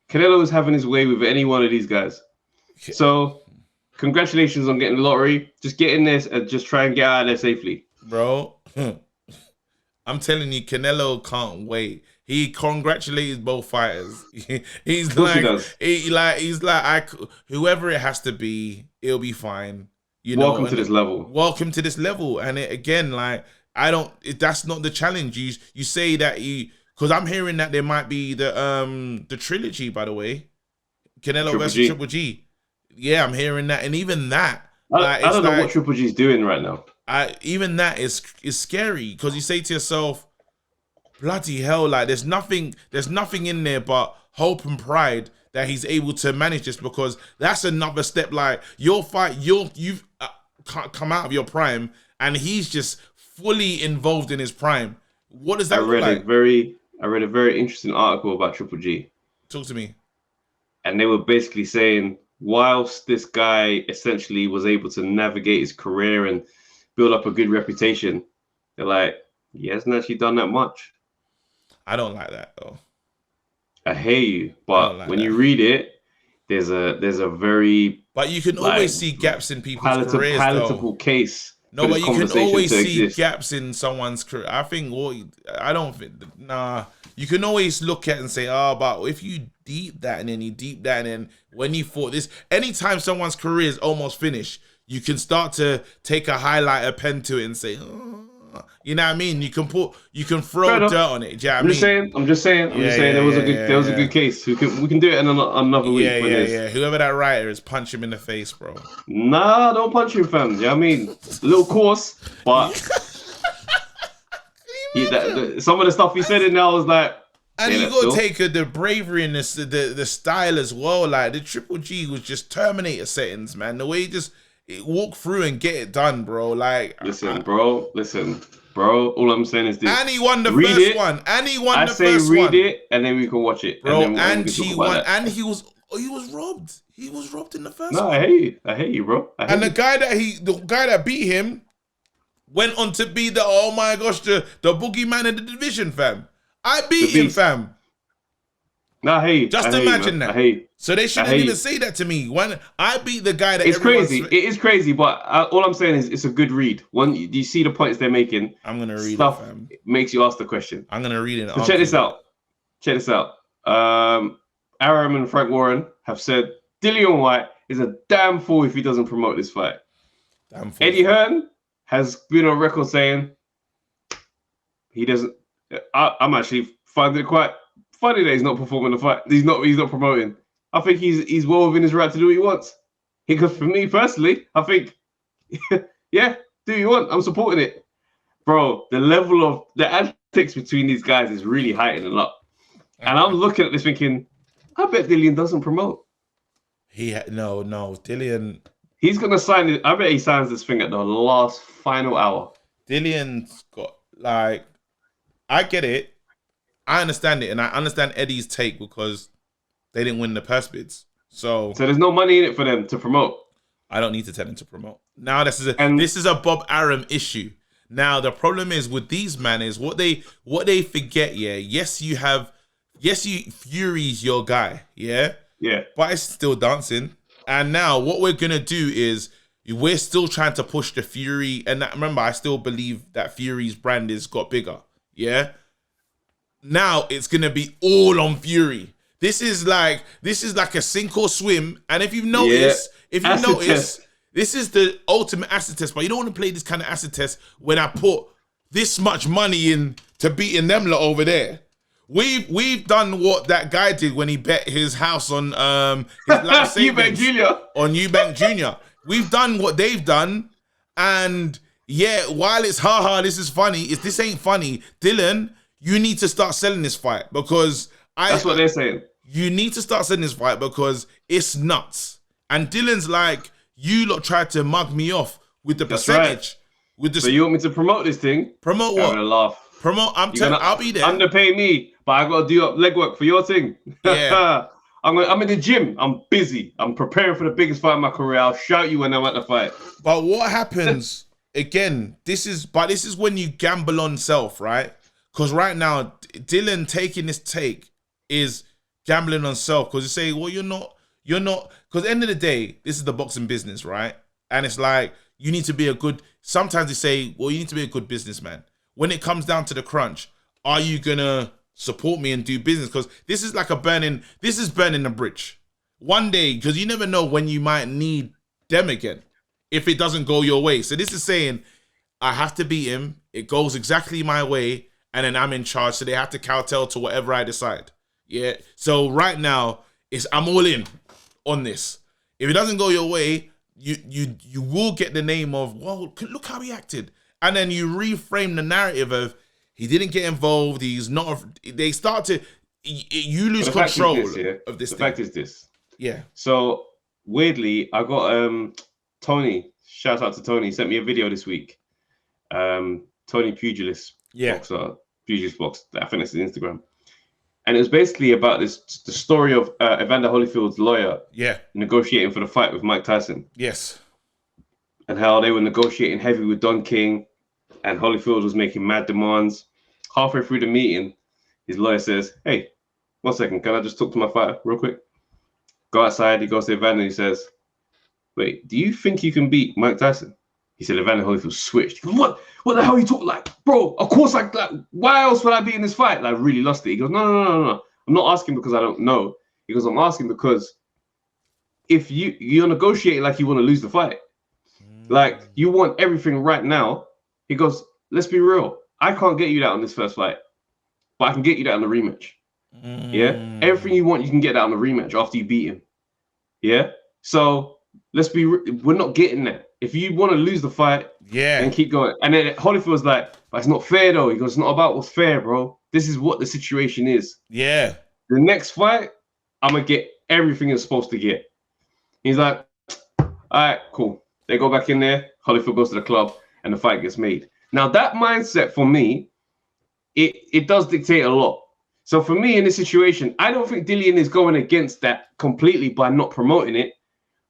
Canelo is having his way with any one of these guys. So congratulations on getting the lottery. Just get in there and just try and get out of there safely. Bro, I'm telling you, Canelo can't wait. He congratulated both fighters. He's like, whoever it has to be, it'll be fine. Welcome to this level. Welcome to this level. And again, like, that's not the challenge. You say that because I'm hearing that there might be the trilogy, by the way. Canelo versus Triple G. Yeah, I'm hearing that. And even that, I don't know what Triple G's doing right now. Even that is scary, because you say to yourself, bloody hell, like there's nothing in there but hope and pride that he's able to manage this, because that's another step. Like you've come out of your prime and he's just fully involved in his prime. What does that look like? I read a very interesting article about Triple G. Talk to me. And they were basically saying, whilst this guy essentially was able to navigate his career and build up a good reputation, they're like, he hasn't actually done that much. I don't like that though. I hear you, but when you read it, there's a very but you can always see gaps in people's careers. Palatable case. No, but you can always see gaps in someone's career. I think you can always look at and say, but if you deep that and then you deep that and then when you thought this, anytime someone's career is almost finished, you can start to take a highlighter pen to it and say, you know what I mean? You can throw dirt on it. Do you know what I mean? I'm just saying there was a good case. We can do it in another week. Yeah. Whoever that writer is, punch him in the face, bro. Nah, don't punch him, fam. You know what I mean? A little coarse, but some of the stuff he said in there was like, and you got to take the bravery and the style as well. Like the Triple G was just Terminator settings, man. The way he just walk through and get it done, bro. Like, listen, bro. All I'm saying is this: and he won the first one. And he won the first one. Read it, and then we can watch it, bro. And he won, and he was robbed. He was robbed in the first one. No, I hate you, bro. The guy that beat him went on to be the boogeyman in the division, fam. I beat him, fam. No, I hate you. Just imagine that. I hate you. So they shouldn't even say that to me. When I beat the guy that it's crazy. It is crazy, but all I'm saying is it's a good read. When you see the points they're making, I'm gonna read stuff it, fam. Makes you ask the question. I'm gonna read it. So check this out. Aram and Frank Warren have said Dillian Whyte is a damn fool if he doesn't promote this fight. Damn fool. Eddie Hearn has been on record saying he doesn't. I'm actually finding it quite funny that he's not performing the fight. He's not promoting. I think he's well within his right to do what he wants. Because for me personally, I think, yeah, do what you want. I'm supporting it, bro. The level of the antics between these guys is really heightening up, and I'm looking at this thinking, I bet Dillian doesn't promote. No, Dillian. He's gonna sign it. I bet he signs this thing at the last final hour. Dillian's got I get it. I understand it, and I understand Eddie's take because they didn't win the purse bids. So there's no money in it for them to promote. I don't need to tell them to promote. Now this is a Bob Arum issue. Now the problem is with these men is what they forget. Yeah, Fury's your guy. Yeah, but it's still dancing. And now what we're gonna do is we're still trying to push the Fury. And remember, I still believe that Fury's brand has got bigger. Yeah. Now it's gonna be all on Fury. This is like a sink or swim. And if you notice, This is the ultimate acid test, but you don't want to play this kind of acid test when I put this much money in to beating them lot over there. We've done what that guy did when he bet his house on his life savings on Eubank Jr. We've done what they've done, and yeah, while it's this is funny, if this ain't funny, Dylan, you need to start selling this fight because that's what they're saying. You need to start selling this fight because it's nuts. And Dylan's like, you lot tried to mug me off with the percentage. Right. So you want me to promote this thing? Promote what? I'm gonna laugh. Promote. I'll be there. Underpay me, but I gotta do legwork for your thing. Yeah. I'm in the gym. I'm busy. I'm preparing for the biggest fight of my career. I'll shout you when I'm at the fight. But what happens again? This is when you gamble on self, right? Because right now, Dylan taking this take is gambling on self. Because you say, well, you're not. Because at the end of the day, this is the boxing business, right? And it's like you need to be a good. Sometimes they say, well, you need to be a good businessman. When it comes down to the crunch, are you gonna support me and do business? Because this is like burning the bridge. One day, because you never know when you might need them again if it doesn't go your way. So this is saying, I have to beat him. It goes exactly my way, and then I'm in charge. So they have to kowtow to whatever I decide. Yeah. So right now, I'm all in on this. If it doesn't go your way, you will get the name of, well, look how he acted. And then you reframe the narrative of he didn't get involved. He's not. They start to. You lose control of this. The fact is this. Yeah. So weirdly, I got Tony. Shout out to Tony. He sent me a video this week. Tony Pugilist. Yeah. Boxer. Pugilist box. I think that's his Instagram. And it was basically about the story of Evander Holyfield's lawyer. Yeah. Negotiating for the fight with Mike Tyson. Yes. And how they were negotiating heavy with Don King. And Holyfield was making mad demands. Halfway through the meeting, his lawyer says, hey, 1 second, can I just talk to my fighter real quick? Go outside, he goes to Evander and he says, wait, do you think you can beat Mike Tyson? He said, Evander Holyfield switched. He goes, what the hell are you talking like? Bro, of course, like why else would I be in this fight? Like, really lost it. He goes, no. I'm not asking because I don't know. He goes, I'm asking because if you're negotiating like you want to lose the fight, like you want everything right now. He goes, let's be real. I can't get you that on this first fight, but I can get you that on the rematch. Yeah? Everything you want, you can get that on the rematch after you beat him. Yeah? So we're not getting that. If you want to lose the fight, then keep going. And then Holyfield was like, but it's not fair though. He goes, it's not about what's fair, bro. This is what the situation is. Yeah. The next fight, I'm going to get everything you're supposed to get. He's like, all right, cool. They go back in there. Holyfield goes to the club. And the fight gets made. Now that mindset for me, it does dictate a lot. So for me in this situation, I don't think Dillian is going against that completely by not promoting it,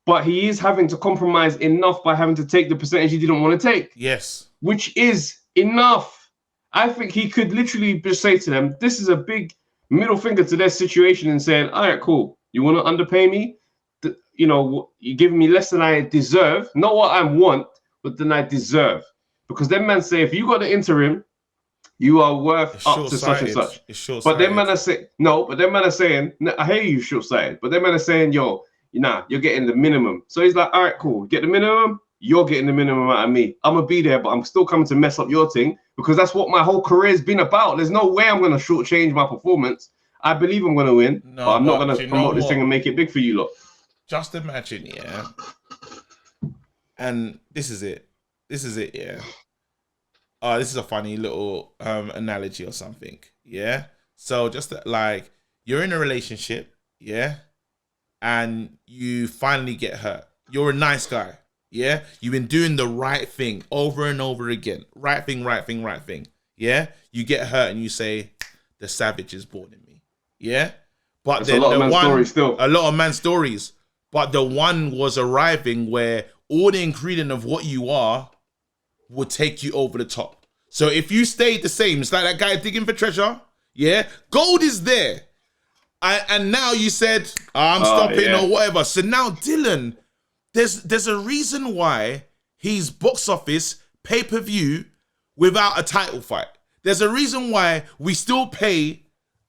but he is having to compromise enough by having to take the percentage he didn't want to take. Yes. Which is enough. I think he could literally just say to them, this is a big middle finger to their situation and saying, all right, cool. You want to underpay me? You're giving me less than I deserve. Not what I want, but than I deserve. Because them men say, if you got the interim, you are worth up to such and such. It's short-sighted. But them men are saying, no, but them men are saying, I hear you short-sighted. But them men are saying, yo, you're getting the minimum. So he's like, all right, cool. Get the minimum. You're getting the minimum out of me. I'm going to be there, but I'm still coming to mess up your thing because that's what my whole career has been about. There's no way I'm going to shortchange my performance. I believe I'm going to win, but I'm not going to promote this thing and make it big for you lot. Just imagine, yeah. And this is it, yeah. This is a funny little analogy or something, yeah? So just that, like, you're in a relationship, yeah? And you finally get hurt. You're a nice guy, yeah? You've been doing the right thing over and over again. Right thing, yeah? You get hurt and you say, the savage is born in me, yeah? But that's then a lot of man's stories still. A lot of man's stories. But the one was arriving where all the ingredient of what you are would take you over the top. So if you stayed the same, it's like that guy digging for treasure, yeah? Gold is there. And now you said, I'm stopping or whatever. So now Dylan, there's a reason why he's box office pay-per-view without a title fight. There's a reason why we still pay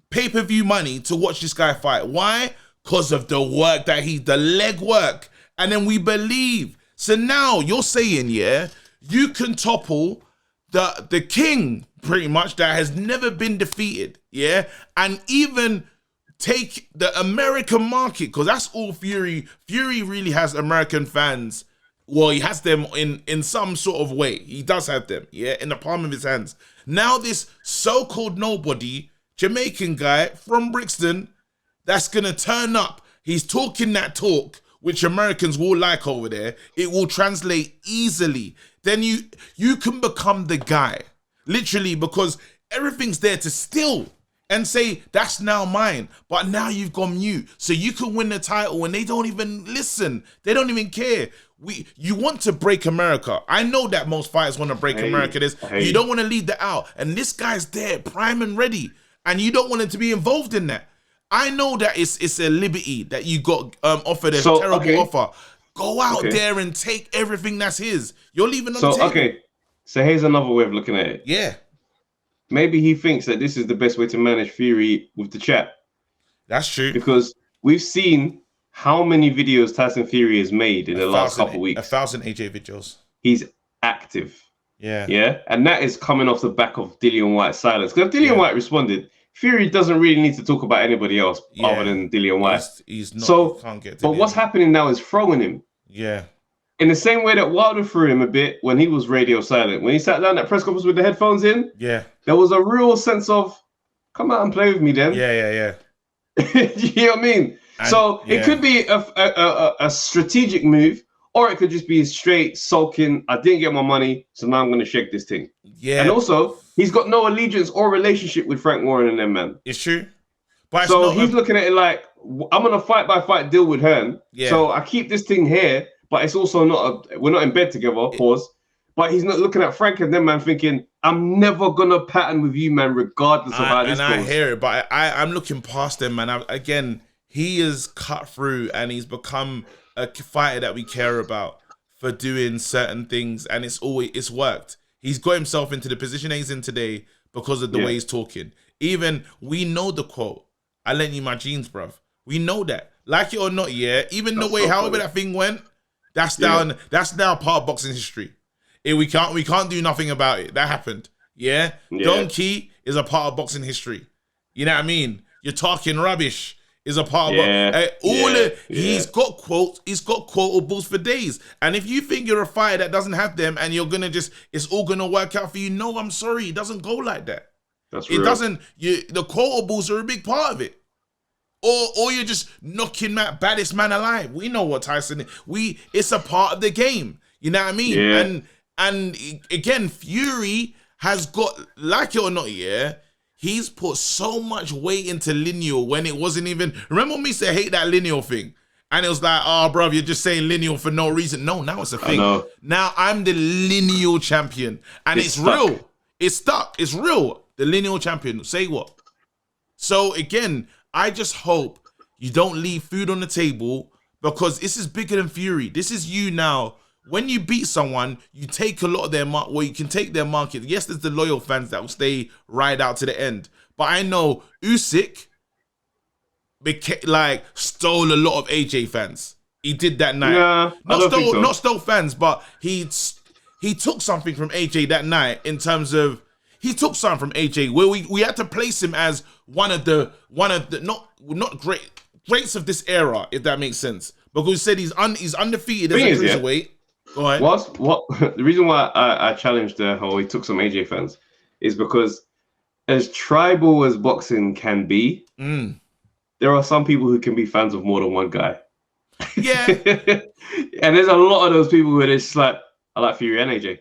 pay-per-view money to watch this guy fight. Why? Because of the work that the leg work. And then we believe. So now you're saying, yeah, you can topple the king, pretty much, that has never been defeated, yeah? And even take the American market, because that's all Fury. Fury really has American fans. Well, he has them in some sort of way. He does have them, yeah, in the palm of his hands. Now this so-called nobody, Jamaican guy from Brixton, that's going to turn up. He's talking that talk, which Americans will like over there. It will translate easily. Then you can become the guy, literally, because everything's there to steal and say, that's now mine. But now you've gone mute. So you can win the title and they don't even listen. They don't even care. You want to break America. I know that most fighters want to break America. You don't want to leave that out. And this guy's there, prime and ready. And you don't want him to be involved in that. I know that it's a liberty that you got offered a terrible offer. Go out there and take everything that's his. You're leaving on the table. Okay, so here's another way of looking at it. Yeah. Maybe he thinks that this is the best way to manage Fury with the chat. That's true. Because we've seen how many videos Tyson Fury has made in the last couple of weeks. 1,000 AJ videos. He's active. Yeah. Yeah. And that is coming off the back of Dillian White's silence. Because if Dillian White responded, Fury doesn't really need to talk about anybody else other than Dillian White. He's not. So, can't get but what's happening now is throwing him. Yeah. In the same way that Wilder threw him a bit when he was radio silent. When he sat down at press conference with the headphones in, there was a real sense of, come out and play with me then. Yeah. You know what I mean? And, so it could be a strategic move, or it could just be straight sulking, I didn't get my money, so now I'm going to shake this thing. Yeah. And also, he's got no allegiance or relationship with Frank Warren and them, man. It's true. But so he's looking at it like, I'm going to fight by fight deal with Hearn. Yeah. So I keep this thing here, but it's also we're not in bed together, pause. But he's not looking at Frank and them, man, thinking, I'm never going to pattern with you, man, regardless of how this goes. And I hear it, but I'm looking past them, man. Again, he is cut through and he's become a fighter that we care about for doing certain things, and it's worked. He's got himself into the position he's in today because of the way he's talking. Even we know the quote, I lent you my jeans, bruv. We know that. Like it or not, even the way, however that thing went, that's now part of boxing history. We can't do nothing about it. That happened. Donkey is a part of boxing history. You know what I mean? You're talking rubbish is a part of he's got quotes, he's got quotables for days. And if you think you're a fighter that doesn't have them and you're gonna it's all gonna work out for you, no, I'm sorry, it doesn't go like that. That's real. The quotables are a big part of it. Or you're just knocking that baddest man alive. We know what Tyson is. It's a part of the game. You know what I mean? Yeah. And again, Fury has got, like it or not, he's put so much weight into lineal when it wasn't even. Remember when we said hate that lineal thing? And it was like, oh, bro, you're just saying lineal for no reason. No, now it's a thing. Now I'm the lineal champion. And it's real. It's stuck. It's real. The lineal champion. Say what? So again, I just hope you don't leave food on the table, because this is bigger than Fury. This is you now. When you beat someone, you take a lot of their market. Well, you can take their market. Yes, there's the loyal fans that will stay right out to the end. But I know Usyk stole a lot of AJ fans. He did that night. Yeah, not stole fans, but he took something from AJ that night in terms of he took something from AJ where we had to place him as one of the not greats of this era, if that makes sense. Because we said he's undefeated as a cruiserweight. Go ahead. What the reason why I challenged how he took some AJ fans is because as tribal as boxing can be, there are some people who can be fans of more than one guy. Yeah. And there's a lot of those people who are just like, I like Fury and AJ.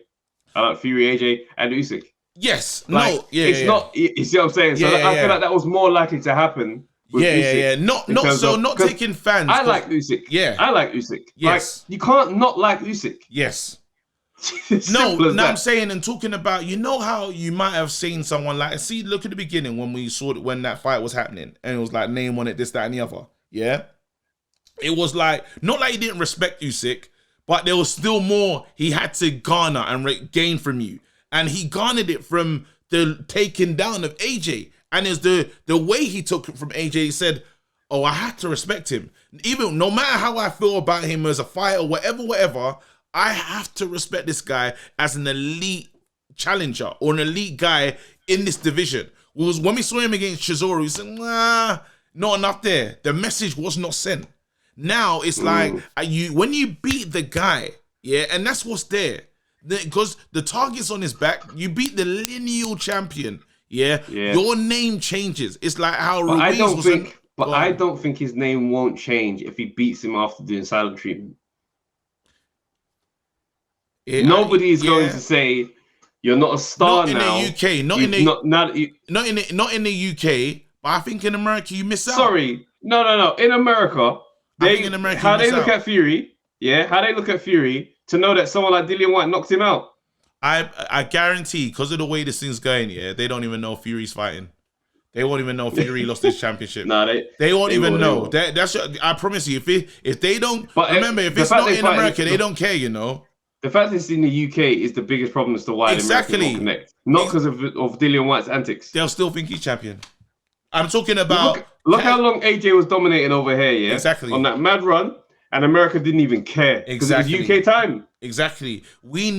I like Fury, AJ, and Usyk. Yes. Not. You see what I'm saying? So I feel like that was more likely to happen. Not taking fans. I like Usyk. Yeah. I like Usyk. Yes. Like, you can't not like Usyk. Yes. No, I'm saying and talking about, you know how you might have seen someone like, look at the beginning when we saw it, when that fight was happening, and it was like name on it, this, that, and the other. Yeah. It was like, not like he didn't respect Usyk, but there was still more he had to garner and gain from you. And he garnered it from the taking down of AJ. And it's the way he took it from AJ. He said, oh, I had to respect him. Even no matter how I feel about him as a fighter, whatever, I have to respect this guy as an elite challenger or an elite guy in this division. Was when we saw him against Chisora, we said, nah, not enough there. The message was not sent. Now it's like when you beat the guy, yeah, and that's what's there. Because the target's on his back, you beat the lineal champion, yeah. Your name changes. It's like how Ruiz I don't think his name won't change if he beats him after doing silent treatment. Nobody is going to say you're not a star now. Not in the UK, not in the UK. But I think in America you miss out. Sorry, no. In America, how they look at Fury, how they look at Fury to know that someone like Dillian Whyte knocked him out. I guarantee, because of the way this thing's going, they don't even know Fury's fighting. They won't even know Fury lost his championship. They won't even know. That's I promise you. If they don't, remember, if it's not in America, they don't care. You know. The fact it's in the UK is the biggest problem as to why the Americans won't connect. Not because of Dillian Whyte's antics. They'll still think he's champion. I'm talking about... Look how long AJ was dominating over here, yeah? Exactly. On that mad run, and America didn't even care. Exactly. Because it was UK time. Exactly. They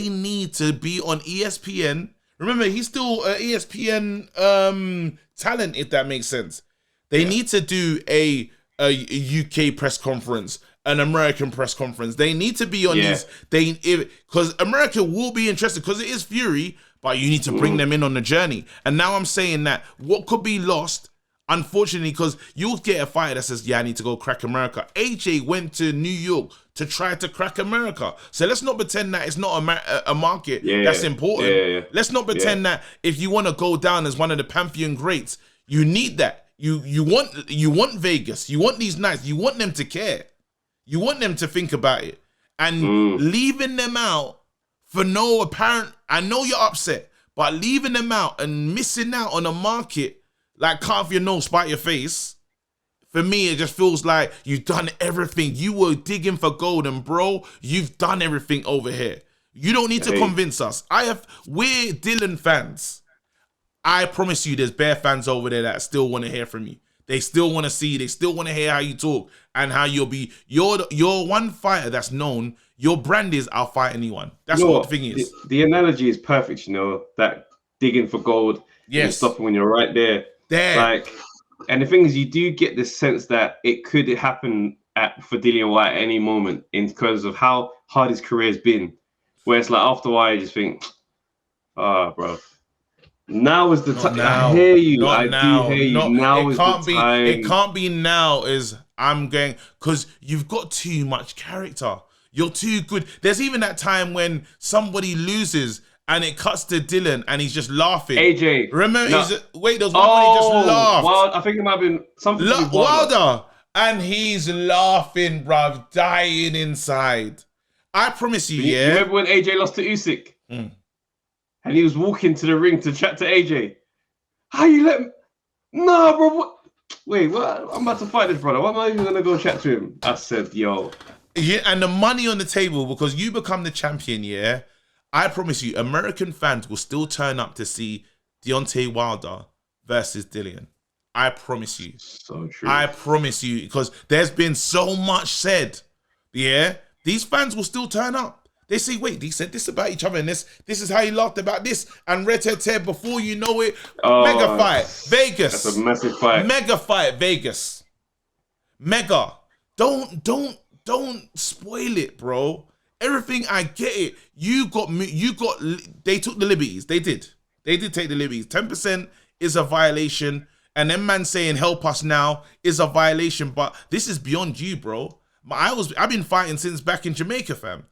need to be on ESPN. Remember, he's still an ESPN talent, if that makes sense. They need to do a UK press conference, an American press conference. They need to be on these. Because America will be interested because it is Fury, but you need to bring them in on the journey. And now I'm saying that what could be lost, unfortunately, because you'll get a fighter that says, I need to go crack America. AJ went to New York to try to crack America. So let's not pretend that it's not a market that's important. Let's not pretend that if you want to go down as one of the Pantheon greats, you need that. You want Vegas. You want these nights. You want them to care. You want them to think about it. And leaving them out for no apparent... I know you're upset, but leaving them out and missing out on a market like carve your nose, spite your face, for me, it just feels like you've done everything. You were digging for gold, and bro, you've done everything over here. You don't need to convince us. We're Dylan fans. I promise you there's bare fans over there that still want to hear from you. They still want to see, they still want to hear how you talk and how you're one fighter that's known. Your brand is I'll fight anyone. That's what the thing is. The analogy is perfect, that digging for gold. Yes. Stopping when you're right there. And the thing is, you do get this sense that it could happen for Dillian Whyte at any moment in terms of how hard his career's been. Where it's like after a while, you just think, bro. Now is the time. I hear you. I do hear you. Now is the time. It can't be now is I'm going, because you've got too much character. You're too good. There's even that time when somebody loses and it cuts to Dylan and he's just laughing. AJ. Remember, there's one where he just laughed. I think it might have been something. Wilder. And he's laughing, bruv, dying inside. I promise you, You remember when AJ lost to Usyk? And he was walking to the ring to chat to AJ. How you let me? Nah, bro. What? Wait, what? I'm about to fight this brother. Why am I even going to go chat to him? I said, yo. Yeah, and the money on the table, because you become the champion, I promise you, American fans will still turn up to see Deontay Wilder versus Dillian. I promise you. So true. I promise you, because there's been so much said. Yeah? These fans will still turn up. They say, wait, they said this about each other, and this is how he laughed about this, and before you know it, mega fight, Vegas. That's a massive fight. Mega fight, Vegas. Mega. Don't spoil it, bro. Everything, I get it. They took the liberties. They did take the liberties. 10% is a violation, and them man saying help us now is a violation, but this is beyond you, bro. I've been fighting since back in Jamaica, fam.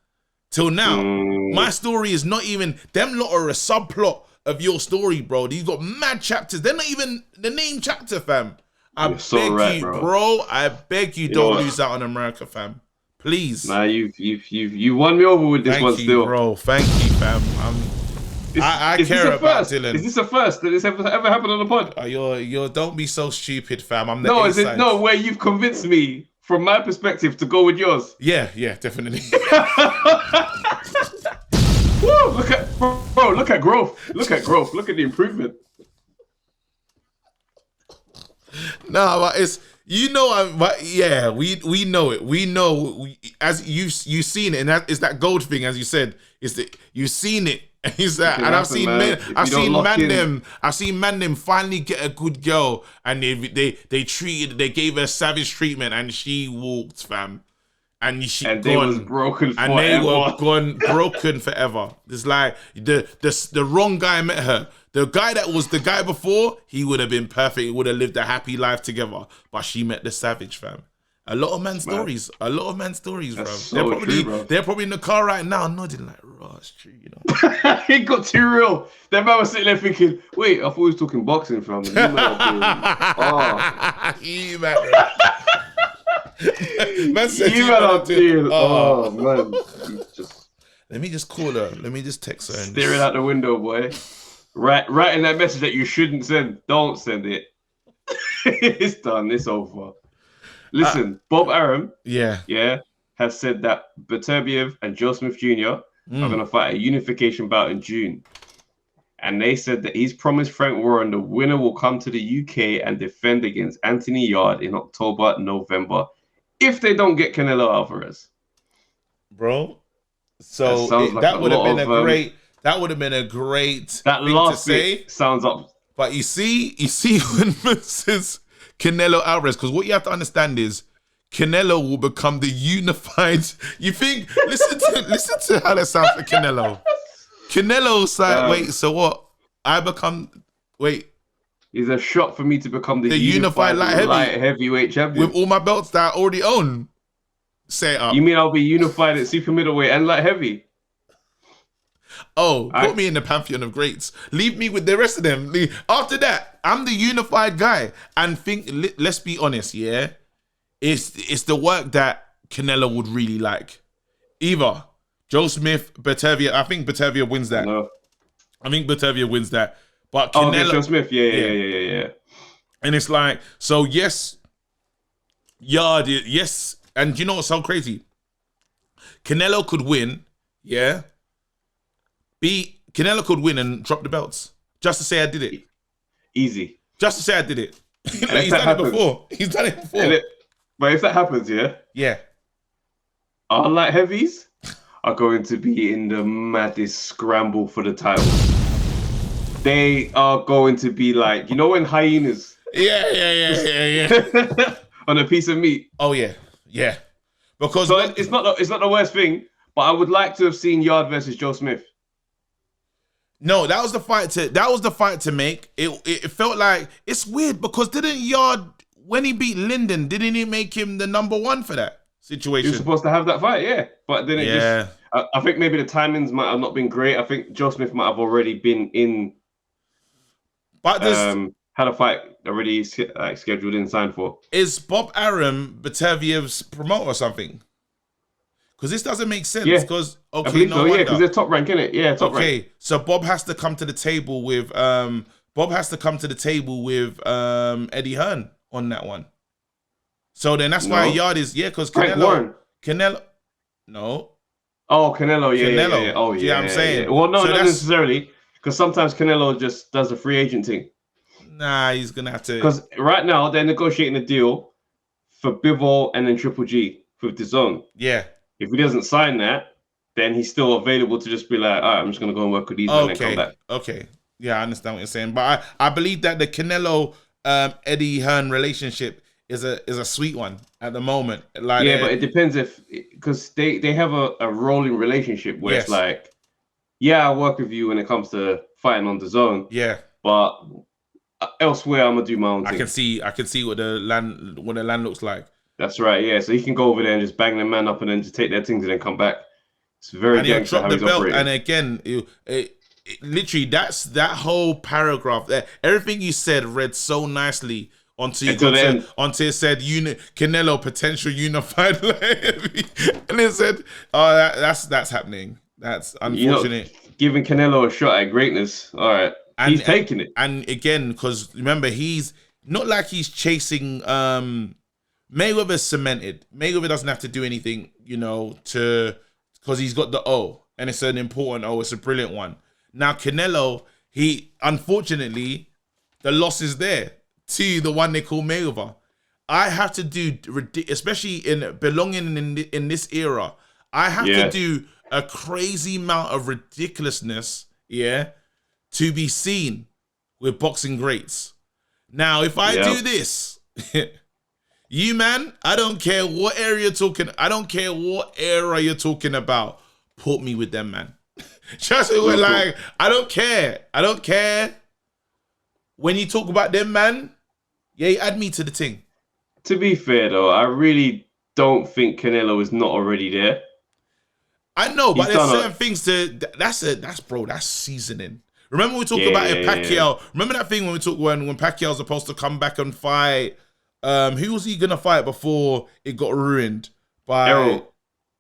Till now, my story is not even, them lot are a subplot of your story, bro. You've got mad chapters. They're not even the name chapter, fam. I beg you, bro. I beg you, don't lose out on America, fam. Please. Nah, you won me over with this one still. Bro. Thank you, fam. I care about Dylan. Is this a first? Did this ever happen on the pod? You're don't be so stupid, fam. I'm the where you've convinced me from my perspective to go with yours. Yeah, definitely. Woo, look at growth. Look at the improvement. No, but You know, but yeah, we know it. We know as you seen it, and that is that gold thing, as you said. Is that you've seen it, and is that, and I've seen men, I've seen man them finally get a good girl, and they gave her savage treatment, and she walked, fam, and they was broken forever. And they were gone broken forever. It's like the wrong guy met her. The guy that was the guy before, he would have been perfect. He would have lived a happy life together. But she met the savage, fam. A lot of man's stories. A lot of man's stories, bro. So they're probably in the car right now nodding like, oh, it's true, you know. It got too real. That man was sitting there thinking, wait, I thought he was talking boxing, fam. You man said man. Let me just call her. Let me just text her. Staring out the window, boy. Writing that message that you shouldn't send. Don't send it. It's done. It's over. Listen, Bob Arum, has said that Beterbiev and Joe Smith Jr. are going to fight a unification bout in June. And they said that he's promised Frank Warren the winner will come to the UK and defend against Anthony Yarde in October, November, if they don't get Canelo Alvarez. Bro, so that would have been a great... That would have been a great that thing last to say. Bit sounds up. But you see when versus Canelo Alvarez, because what you have to understand is Canelo will become the unified. You think? Listen to how that sounds for Canelo. Canelo's like, wait, so what? It's a shot for me to become the unified light heavyweight champion with all my belts that I already own. Say it up. You mean I'll be unified at super middleweight and light heavy? Oh, put me in the pantheon of greats. Leave me with the rest of them. After that, I'm the unified guy. And let's be honest, yeah? It's the work that Canelo would really like. Either Joe Smith, Beterbiev. I think Beterbiev wins that. No. I think Beterbiev wins that. But Canelo... Joe Smith, yeah. And it's like, so yes, Yarde, yes. And you know what's so crazy? Canelo could win, yeah? Canelo could win and drop the belts. Just to say I did it. Easy. Just to say I did it. He's done it before. But if that happens, yeah. Our light heavies are going to be in the maddest scramble for the title. They are going to be like, you know when hyenas... Yeah. on a piece of meat. Oh, yeah. Because... So it's not the worst thing, but I would like to have seen Yarde versus Joe Smith. No, that was the fight to make. It felt like it's weird because didn't Yarde, when he beat Linden, didn't he make him the number one for that situation? He was supposed to have that fight, yeah. But then it just I think maybe the timings might have not been great. I think Joe Smith might have already been in but had a fight already scheduled in, signed for. Is Bob Arum Beterbiev's promoter or something? Because this doesn't make sense. Because because they're top rank, innit? Yeah, top rank. So Bob has to come to the table with Eddie Hearn on that one. So then that's why Yarde is because Canelo. No. Oh, Canelo, yeah. Oh, yeah. I'm saying. Yeah. Well, no, so not necessarily, because sometimes Canelo just does the free agent thing. Nah, he's gonna have to. Because right now they're negotiating a deal for Bivol and then Triple G with DAZN. Yeah. If he doesn't sign that, then he's still available to just be like, all right, I'm just going to go and work with these men and come back. Okay. Yeah, I understand what you're saying. But I believe that the Canelo Eddie Hearn relationship is a sweet one at the moment. Like, but it depends because they have a rolling relationship where it's like, I work with you when it comes to fighting on DAZN. Yeah. But elsewhere, I'm going to do my own thing. I can see what the land looks like. That's right, yeah. So he can go over there and just bang the man up and then just take their things and then come back. It's very gangster how he's operating. And again, literally, that whole paragraph, everything you said read so nicely until it said Canelo potential unified. And it said, oh, that's happening. That's unfortunate. Giving Canelo a shot at greatness. All right. He's taking it. And again, because remember, he's not like he's chasing... Mayweather's cemented. Mayweather doesn't have to do anything, because he's got the O, and it's an important O. It's a brilliant one. Now Canelo, unfortunately, the loss is there to the one they call Mayweather, I have to do, especially in belonging in this era, I have to do a crazy amount of ridiculousness, to be seen with boxing greats. Now, if I do this, you man, I don't care what area you're talking. I don't care what era you're talking about. Put me with them, man. Trust me, like, I don't care. I don't care. When you talk about them, man, you add me to the thing. To be fair, though, I really don't think Canelo is not already there. I know, but there's certain things that's seasoning. Remember we talked about Pacquiao. Remember that thing when we talked when Pacquiao was supposed to come back and fight. Who was he gonna fight before it got ruined by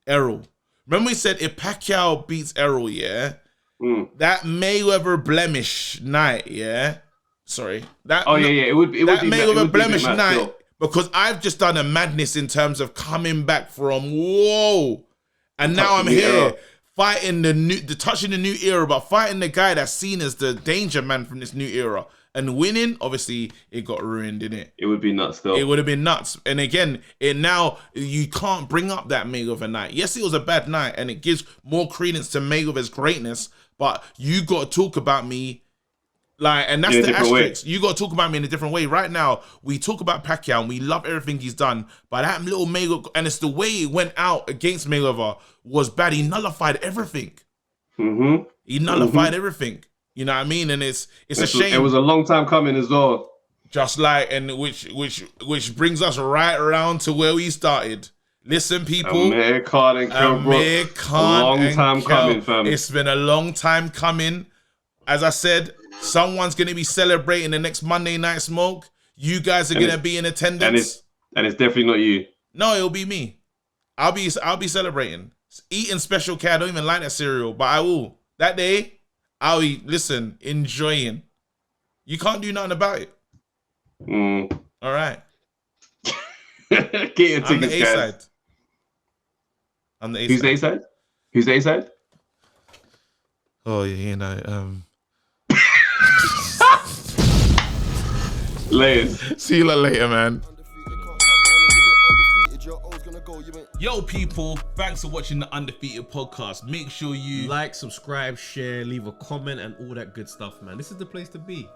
Errol? Remember we said if Pacquiao beats Errol, that Mayweather blemish night, Sorry, it would be Mayweather blemish night still. Because I've just done a madness in terms of coming back from and now I'm here fighting touching the new era, but fighting the guy that's seen as the danger man from this new era and winning. Obviously, it got ruined, didn't it? It would be nuts, though. It would have been nuts. And again, now you can't bring up that Mayweather night. Yes, it was a bad night, and it gives more credence to Mayweather's greatness. But you got to talk about me. And that's the asterisk. You got to talk about me in a different way. Right now, we talk about Pacquiao and we love everything he's done. But that little Mayweather, and it's the way he went out against Mayweather was bad. He nullified everything. He nullified everything. You know what I mean? And it's a shame. It was a long time coming as well. Just like, and which brings us right around to where we started. Listen, people. Amir, Khan and Kell Brook. Long time coming, fam. It's been a long time coming. As I said, someone's going to be celebrating the next Monday Night Smoke. You guys are going to be in attendance. And it's definitely not you. No, it'll be me. I'll be celebrating. Eating Special K. I don't even like that cereal, but I will. That day, I'll be, enjoying. You can't do nothing about it. All right. Get your tickets, guys. I'm the A-side. Who's the A-side? Who's the A-side? Oh, Later. See you later, man. Yo, people, thanks for watching the Undefeated podcast. Make sure you like, subscribe, share, leave a comment, and all that good stuff, man. This is the place to be.